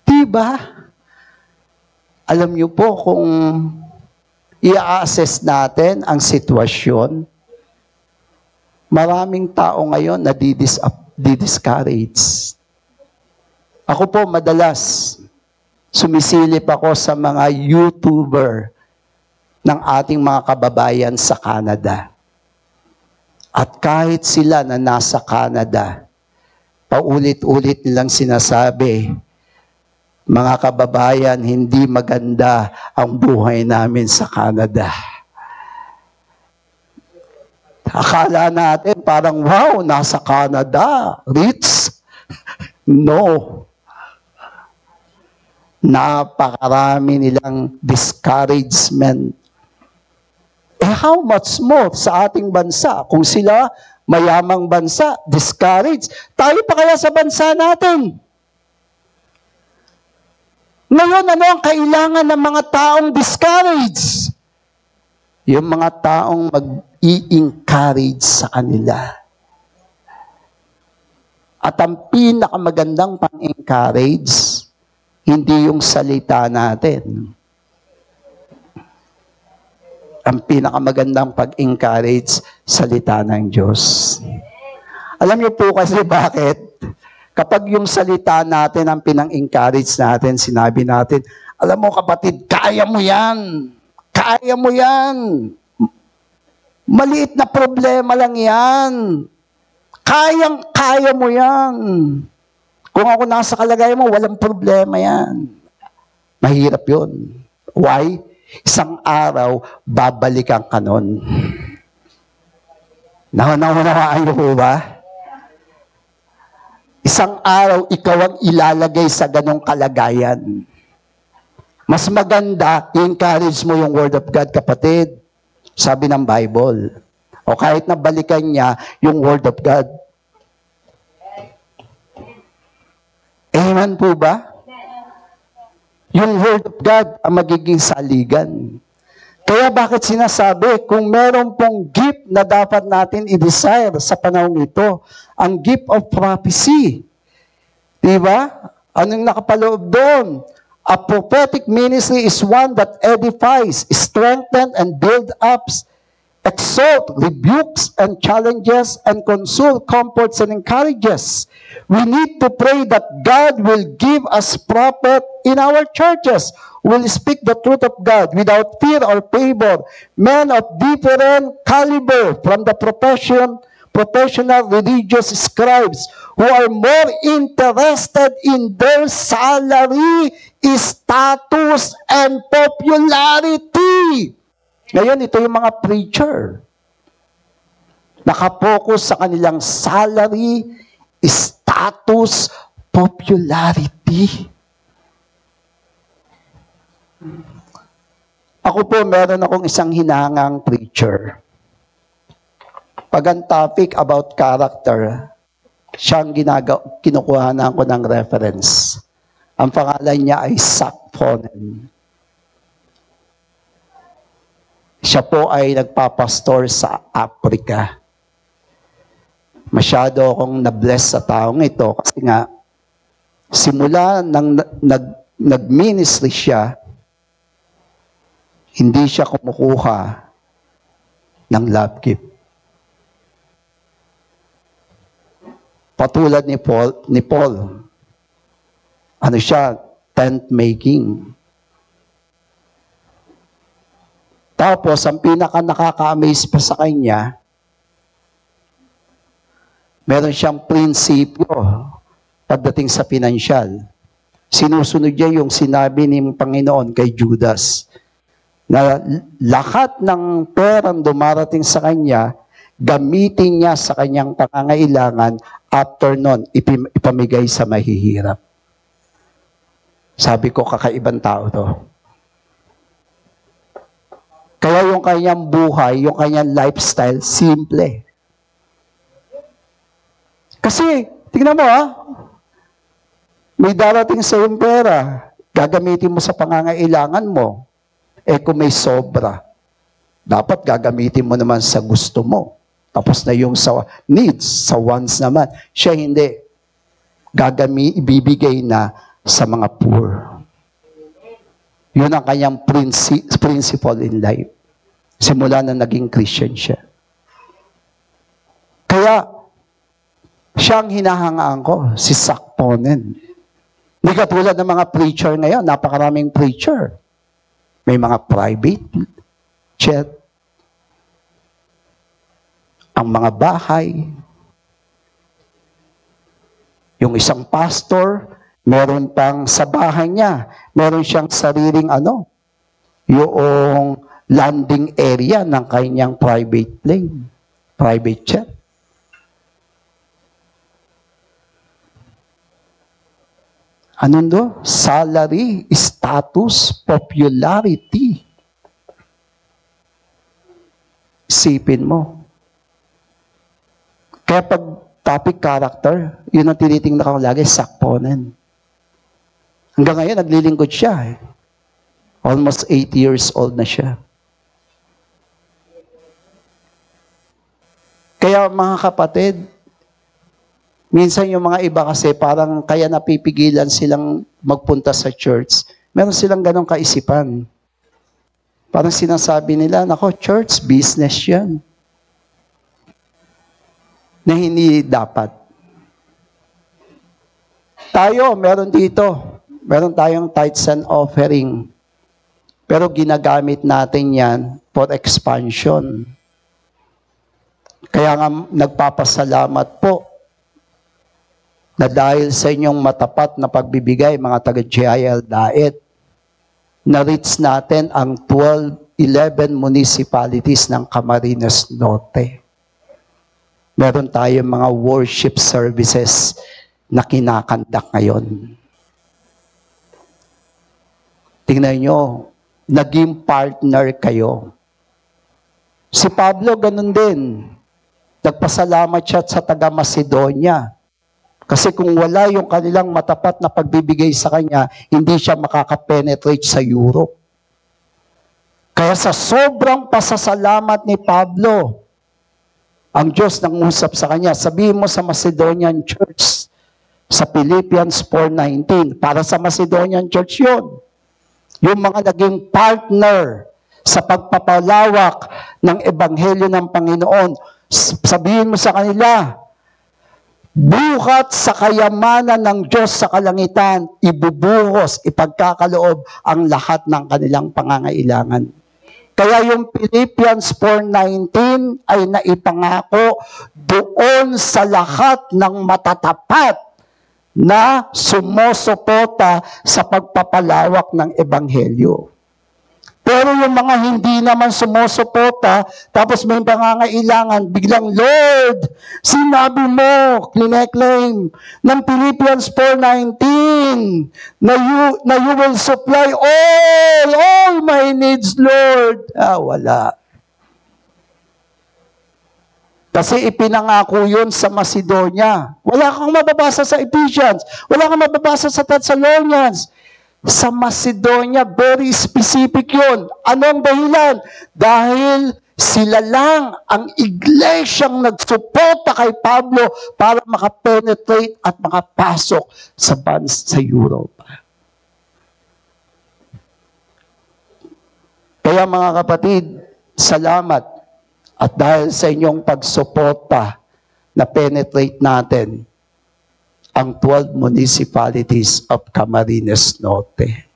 Diba? Alam niyo po kung i-assess natin ang sitwasyon, maraming tao ngayon na di-discourage. Ako po madalas, sumisilip ako sa mga YouTuber ng ating mga kababayan sa Canada. At kahit sila na nasa Canada, paulit-ulit nilang sinasabi, mga kababayan, hindi maganda ang buhay namin sa Canada. Akala natin parang, wow, nasa Canada, rich. No. Napakarami nilang discouragement. How much more sa ating bansa? Kung sila, mayamang bansa, discouraged. Tayo pa kaya sa bansa natin? Ngayon, ano ang kailangan ng mga taong discouraged? Yung mga taong mag-i-encourage sa kanila. At ang pinakamagandang pang-encourage, hindi yung salita natin. Ang pinakamagandang pag-encourage, salita ng Diyos. Alam niyo po kasi bakit? Kapag yung salita natin, ang pinang-encourage natin, sinabi natin, alam mo kapatid, kaya mo yan. Kaya mo yan. Maliit na problema lang yan. Kaya mo yan. Kung ako nasa kalagayan mo, walang problema yan. Mahirap yun. Why? Isang araw, babalikan ka nun. Naunawaan niyo po ba? Isang araw, ikaw ang ilalagay sa ganong kalagayan. Mas maganda, i-encourage mo yung Word of God, kapatid. Sabi ng Bible. O kahit na balikan niya yung Word of God. Amen po ba? Yung Word of God ang magiging saligan. Kaya bakit sinasabi, kung meron pong gift na dapat natin i-desire sa panahon ito, ang gift of prophecy. Diba? Anong nakapaloob doon? A prophetic ministry is one that edifies, strengthens, and builds up, exhort, rebukes, and challenges, and console, comforts, and encourages. We need to pray that God will give us prophet in our churches, will speak the truth of God without fear or favor, men of different caliber from the professional religious scribes who are more interested in their salary, status, and popularity. Ngayon, ito yung mga preacher. Nakapokus sa kanilang salary, status, popularity. Ako po, meron akong isang hinangang preacher. Pag ang topic about character, siyang kinukuhanan ko ng reference. Ang pangalan niya ay Sakponen. Siya po ay nagpapastor sa Africa. Masyado akong na-bless sa taong ito kasi nga, simula nang nag-ministry siya, hindi siya kumukuha ng love gift. Patulad ni Paul. Ano siya? Tent making. Tapos, ang pinaka nakaka-amaze pa sa kanya, meron siyang prinsipyo pagdating sa pinansyal. Sinusunod niya yung sinabi ni Panginoon kay Judas, na lahat ng perang dumarating sa kanya, gamitin niya sa kanyang pangangailangan, after nun, ipamigay sa mahihirap. Sabi ko, kakaibang tao to. Kaya yung kanyang buhay, yung kanyang lifestyle, simple. Kasi, tingnan mo may darating sa iyong pera, gagamitin mo sa pangangailangan mo. Kung may sobra, dapat gagamitin mo naman sa gusto mo. Tapos na yung sa needs, sa wants naman. Siya hindi. Ibibigay na sa mga poor. Yun ang kanyang principle in life. Simula na naging Christian siya. Kaya, siyang hinahangaan ko, si Sakponen. Hindi katulad ng mga preacher ngayon, napakaraming preacher. May mga private jet, ang mga bahay. Yung isang pastor, meron pang sa bahay niya, meron siyang sariling yung landing area ng kanyang private plane, private jet. Anong do? Salary, status, popularity. Isipin mo. Kaya pag topic character, yun ang tinitingnan ko lagi, Sakponen. Hanggang ngayon, naglilingkod siya. Almost 8 years old na siya. Kaya mga kapatid, minsan yung mga iba kasi parang kaya napipigilan silang magpunta sa church. Meron silang ganong kaisipan. Parang sinasabi nila, nako, church, business yan. Na hindi dapat. Tayo, meron dito. Meron tayong tithes and offering. Pero ginagamit natin yan for expansion. Kaya nga nagpapasalamat po na dahil sa inyong matapat na pagbibigay, mga taga-GIL Diet, na-reach natin ang 11 municipalities ng Camarines Norte. Meron tayong mga worship services na kinakandak ngayon. Tingnan nyo, naging partner kayo. Si Pablo, ganun din. Nagpasalamat siya sa taga-Macedonia. Kasi kung wala yung kanilang matapat na pagbibigay sa kanya, hindi siya makakapenetrate sa Europe. Kaya sa sobrang pasasalamat ni Pablo, ang Diyos nangusap sa kanya. Sabihin mo sa Macedonian Church, sa Philippians 4:19, para sa Macedonian Church yun. Yung mga naging partner sa pagpapalawak ng Ebanghelyo ng Panginoon. Sabihin mo sa kanila, buhat sa kayamanan ng Diyos sa kalangitan, ibubuhos, ipagkakaloob ang lahat ng kanilang pangangailangan. Kaya yung Philippians 4:19 ay naipangako doon sa lahat ng matatapat na sumusuporta sa pagpapalawak ng Ebanghelyo. Pero yung mga hindi naman sumusuporta, tapos may pangangailangan, biglang, Lord, sinabi mo, kline-claim ng Philippians 4:19, na you will supply all my needs, Lord. Wala. Kasi ipinangako yun sa Macedonia. Wala kang mababasa sa Ephesians. Wala kang mababasa sa Thessalonians. Sa Macedonia, very specific yun. Anong dahilan? Dahil sila lang ang iglesyang nagsuporta kay Pablo para makapenetrate at makapasok sa Europe. Kaya mga kapatid, salamat. At dahil sa inyong pagsuporta na penetrate natin ang 12 municipalities of Camarines Norte.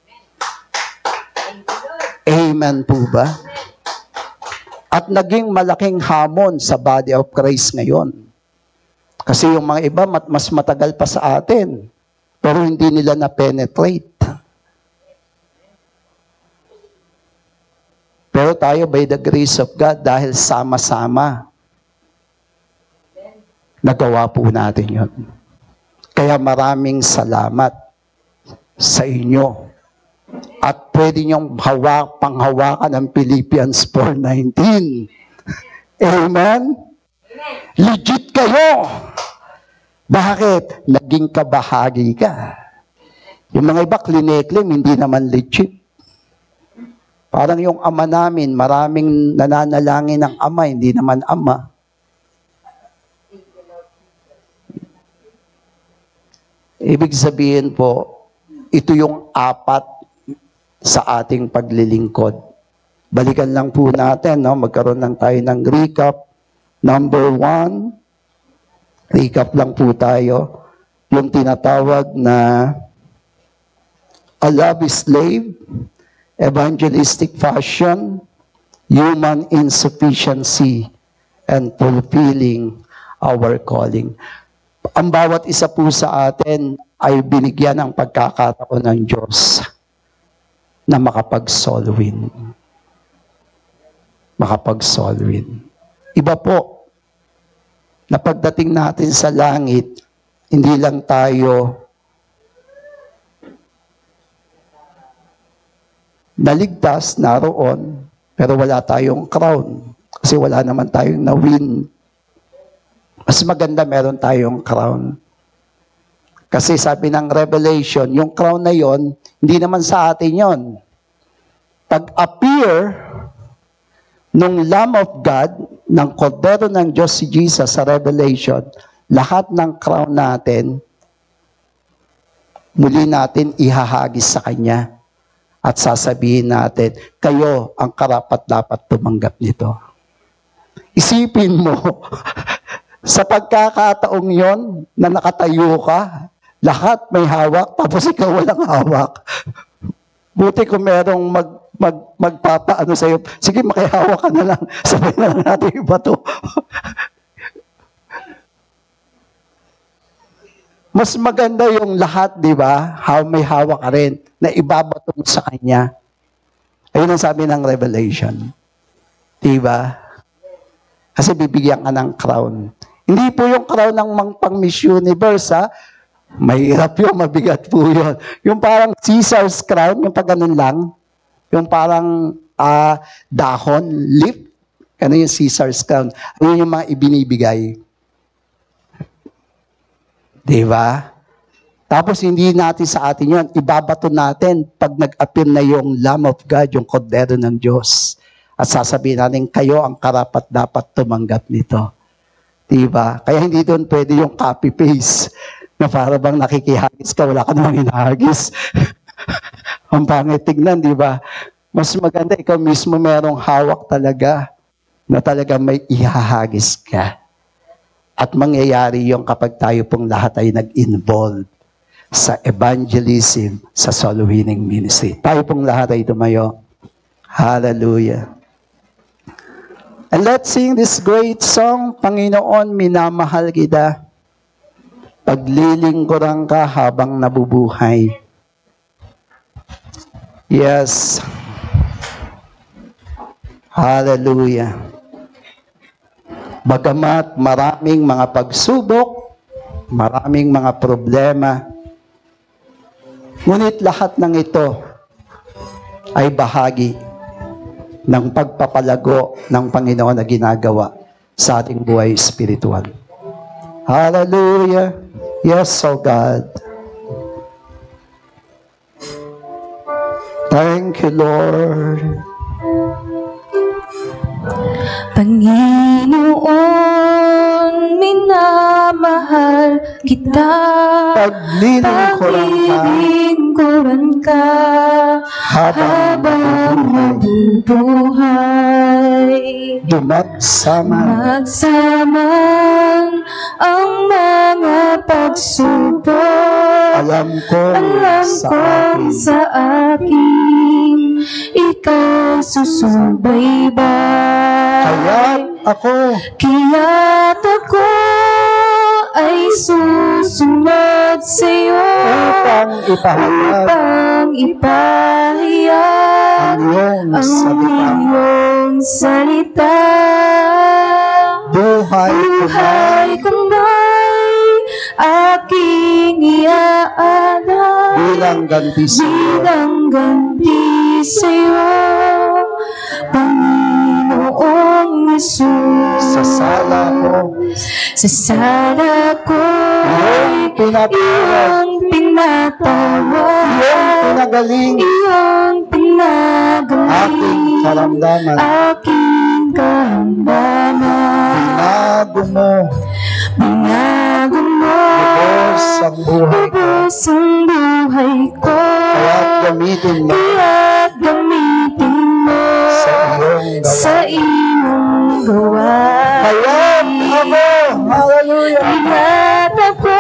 Amen po ba? At naging malaking hamon sa body of Christ ngayon. Kasi yung mga iba mas matagal pa sa atin, pero hindi nila na-penetrate. Pero tayo, by the grace of God, dahil sama-sama, nagawa po natin yun. Kaya maraming salamat sa inyo. At pwede niyong panghawakan ng Philippians 4:19. Amen? Legit kayo. Bakit? Naging kabahagi ka. Yung mga iba, kline-claim, hindi naman legit. Parang yung ama namin, maraming nananalangin ng ama, hindi naman ama. Ibig sabihin po, ito yung apat sa ating paglilingkod. Balikan lang po natin, no? Magkaroon lang tayo ng recap. Number 1, recap lang po tayo. Yung tinatawag na a love slave, evangelistic passion, human insufficiency, and fulfilling our calling. Ang bawat isa po sa atin ay binigyan ng pagkakataon ng Diyos na makapag-solwin. Makapag-solwin. Iba po, na pagdating natin sa langit, hindi lang tayo naligtas, naroon, pero wala tayong crown. Kasi wala naman tayong na-win. Mas maganda meron tayong crown. Kasi sabi ng Revelation, yung crown na yon, hindi naman sa atin yon. Pag-appear nung Lamb of God, ng Kordero ng Diyos si Jesus sa Revelation, lahat ng crown natin, muli natin ihahagis sa Kanya. At sasabihin natin, kayo ang karapat-dapat tumanggap nito. Isipin mo, sa pagkakataong yon na nakatayo ka, lahat may hawak, tapos ikaw walang hawak. Buti kung merong magpapaano sa'yo, sige makihawak ka na lang, sabay na lang natin iba to. Mas maganda yung lahat, di ba? May hawak ka rin, na ibabato sa Kanya. Ayun ang sabi ng Revelation. Di ba? Kasi bibigyan ka ng crown. Hindi po yung crown ng pang Miss Universe, ha? Mahirap yun, mabigat po yun. Yung parang Caesar's crown, yung pag ganun lang. Yung parang dahon, leaf. Ano yung Caesar's crown? Ano yung mga ibinibigay? Di ba? Tapos hindi natin sa atin yun, ibabato natin pag nag-appear na yung Lamb of God, yung kordero ng Diyos. At sasabihin natin, kayo ang karapat dapat tumanggap nito. Diba? Kaya hindi doon pwede yung copy-paste na para bang nakikihagis ka, wala ka namang hinahagis. Ang pangit tignan, diba? Mas maganda, ikaw mismo merong hawak talaga na talaga may ihahagis ka. At mangyayari yung kapag tayo pong lahat ay nag-involve sa evangelism, sa soul winning ministry. Tayo pong lahat ay tumayo. Hallelujah. And let's sing this great song, Panginoon, minamahal kita. Paglilingkuran ka habang nabubuhay. Yes. Hallelujah. Bagamat maraming mga pagsubok, maraming mga problema, ngunit lahat ng ito ay bahagi ng pagpapalago ng Panginoon na ginagawa sa ating buhay espiritual. Hallelujah! Yes, oh God. Thank you, Lord. Panginoon, minamahal kita. Paglilingkuran ka habang mabubuhay. Magsamang ang mga pagsubok. Alam ko sa akin, ikaw susubaybay. Kaya't ako ay susunod sa iyo upang ipahayag ang iyong salita. Buhay kong may aking iaalay bilang ganti sa iyo, Panginoong Jesus. Sa sala ko iyong pinatawad, iyong pinagaling aking karamdaman. Binago mo lubos ang buhay ko, kaya't gamitin mo sa iyong gawain. Kaya't ako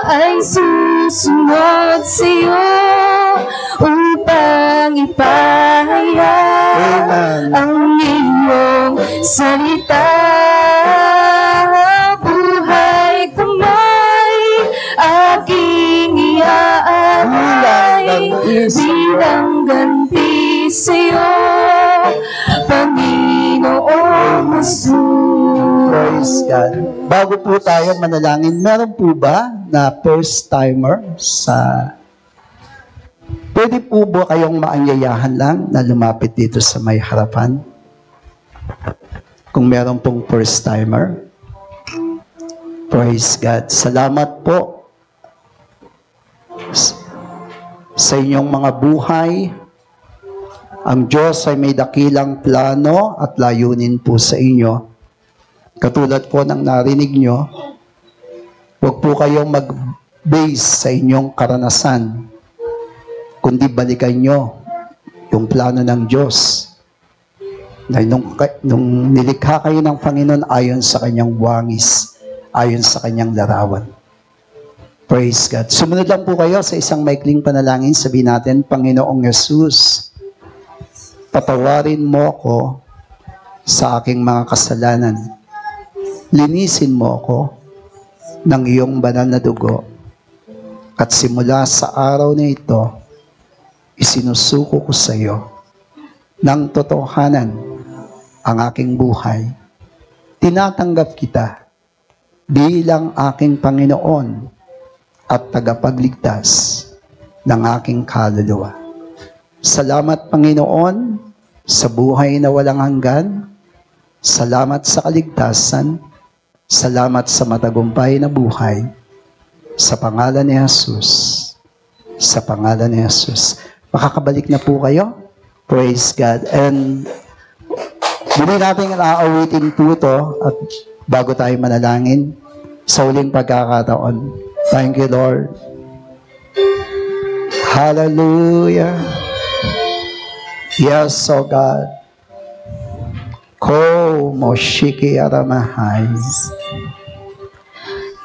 ay susunod sa iyo upang ipahayag ang iyong salita. Buhay ko may aking iaalay bilang ganti sa iyo, Panginoong Jesus. Praise God. Bago po tayo manalangin, meron po ba na first timer sa... Pwede po ba kayong maanyayahan lang na lumapit dito sa may harapan? Kung meron pong first timer. Praise God. Salamat po sa inyong mga buhay. Ang Diyos ay may dakilang plano at layunin po sa inyo. Katulad po ng narinig nyo, huwag po kayong mag-base sa inyong karanasan, kundi balikan nyo yung plano ng Diyos. Na nung nilikha kayo ng Panginoon ayon sa kanyang wangis, ayon sa kanyang larawan. Praise God. Sumunod lang po kayo sa isang maikling panalangin. Sabihin natin, Panginoong Yesus, patawarin mo ako sa aking mga kasalanan. Linisin mo ako ng iyong banal na dugo. At simula sa araw na ito, isinusuko ko sa iyo ng totohanan ang aking buhay. Tinatanggap kita bilang aking Panginoon at tagapagligtas ng aking kaluluwa. Salamat, Panginoon, sa buhay na walang hanggan. Salamat sa kaligtasan. Salamat sa matagumpay na buhay. Sa pangalan ni Jesus. Sa pangalan ni Jesus. Makakabalik na po kayo. Praise God. And muli natin aawitin po ito at bago tayo manalangin sa huling pagkakataon. Thank you, Lord. Hallelujah. Yes, oh God. Ko moshiki aramahai.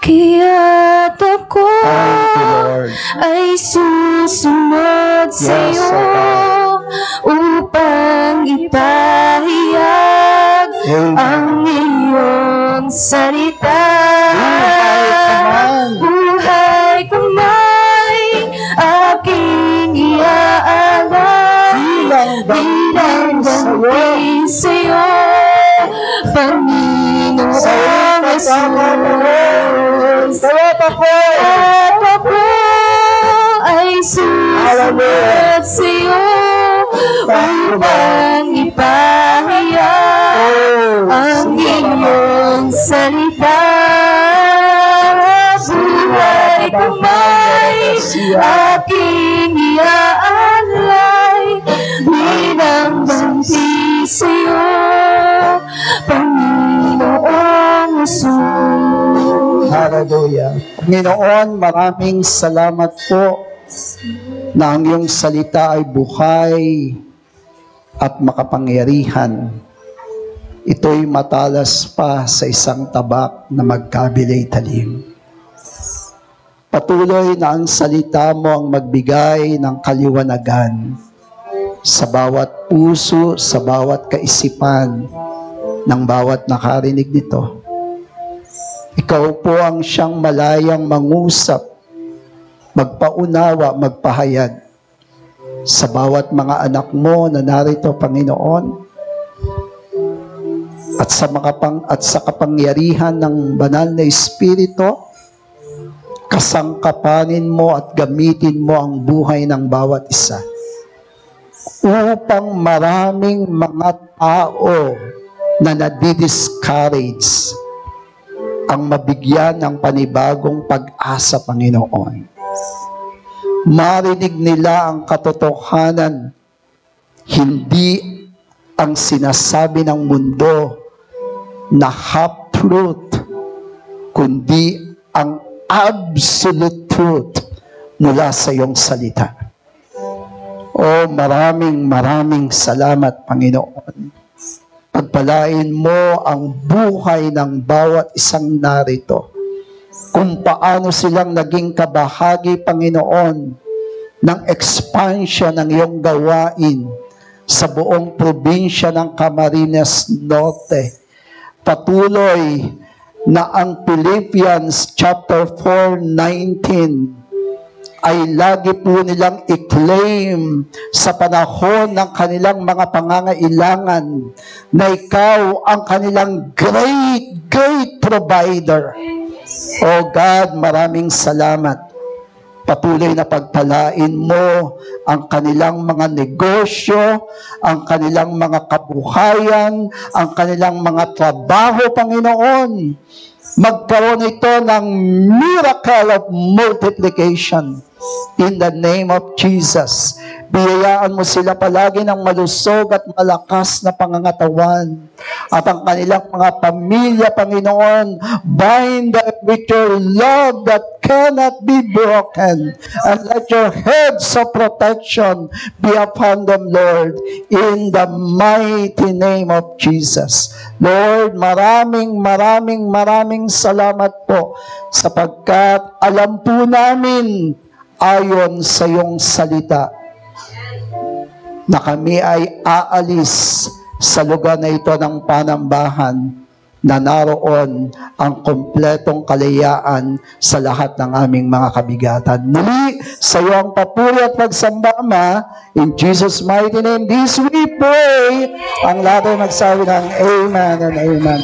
Kaya't ako Thank you, Lord. ay susunod sa Yes, iyo oh God. upang ipahayag Amen. ang iyong salita. Buhay Buhay ko may aking iaalay bilang bangkay sa iyo, Panginoong Jesus. At ako ay susunod sa iyo upang ipahayag ang iyong salita. Buhay ko may aking iaalay bilang bangkay sa iyo, Panginoong Jesus. Hallelujah. Panginoon, maraming salamat po na ang iyong salita ay buhay at makapangyarihan. Ito'y matalas pa sa isang tabak na magkabilay talim. Patuloy na ang salita mo ang magbigay ng kaliwanagan sa bawat puso, sa bawat kaisipan ng bawat nakarinig nito. Ikaw po ang siyang malayang mangusap, magpaunawa, magpahayag sa bawat mga anak mo na narito, Panginoon, at sa kapangyarihan ng banal na Espiritu, kasangkapanin mo at gamitin mo ang buhay ng bawat isa upang maraming mga tao na nadidiscourage ang mabigyan ng panibagong pag-asa, Panginoon. Marinig nila ang katotohanan, hindi ang sinasabi ng mundo na half-truth, kundi ang absolute truth mula sa iyong salita. Oh, maraming salamat, Panginoon. Pagpalain mo ang buhay ng bawat isang narito. Kung paano silang naging kabahagi, Panginoon, ng expansion ng iyong gawain sa buong probinsya ng Camarines Norte. Patuloy na ang Philippians chapter 4:19 ay lagi po nilang i-claim sa panahon ng kanilang mga pangangailangan na ikaw ang kanilang great provider. Oh God, maraming salamat. Patuloy na pagpalain mo ang kanilang mga negosyo, ang kanilang mga kabuhayan, ang kanilang mga trabaho, Panginoon. Magkaroon ito ng miracle of multiplication. In the name of Jesus, biyayaan mo sila palagi ng malusog at malakas na pangangatawan. At ang kanilang mga pamilya, Panginoon, bind them with your love that cannot be broken. And let your hedge of protection be upon them, Lord, in the mighty name of Jesus. Lord, maraming salamat po sapagkat alam po namin ayon sa iyong salita na kami ay aalis sa lugar na ito ng panambahan na naroon ang kompletong kalayaan sa lahat ng aming mga kabigatan. Muli, sa iyo ang papuri at pagsamba, Ama. In Jesus' mighty name, this we pray. Ang lahat ay magsabi ng Amen and Amen.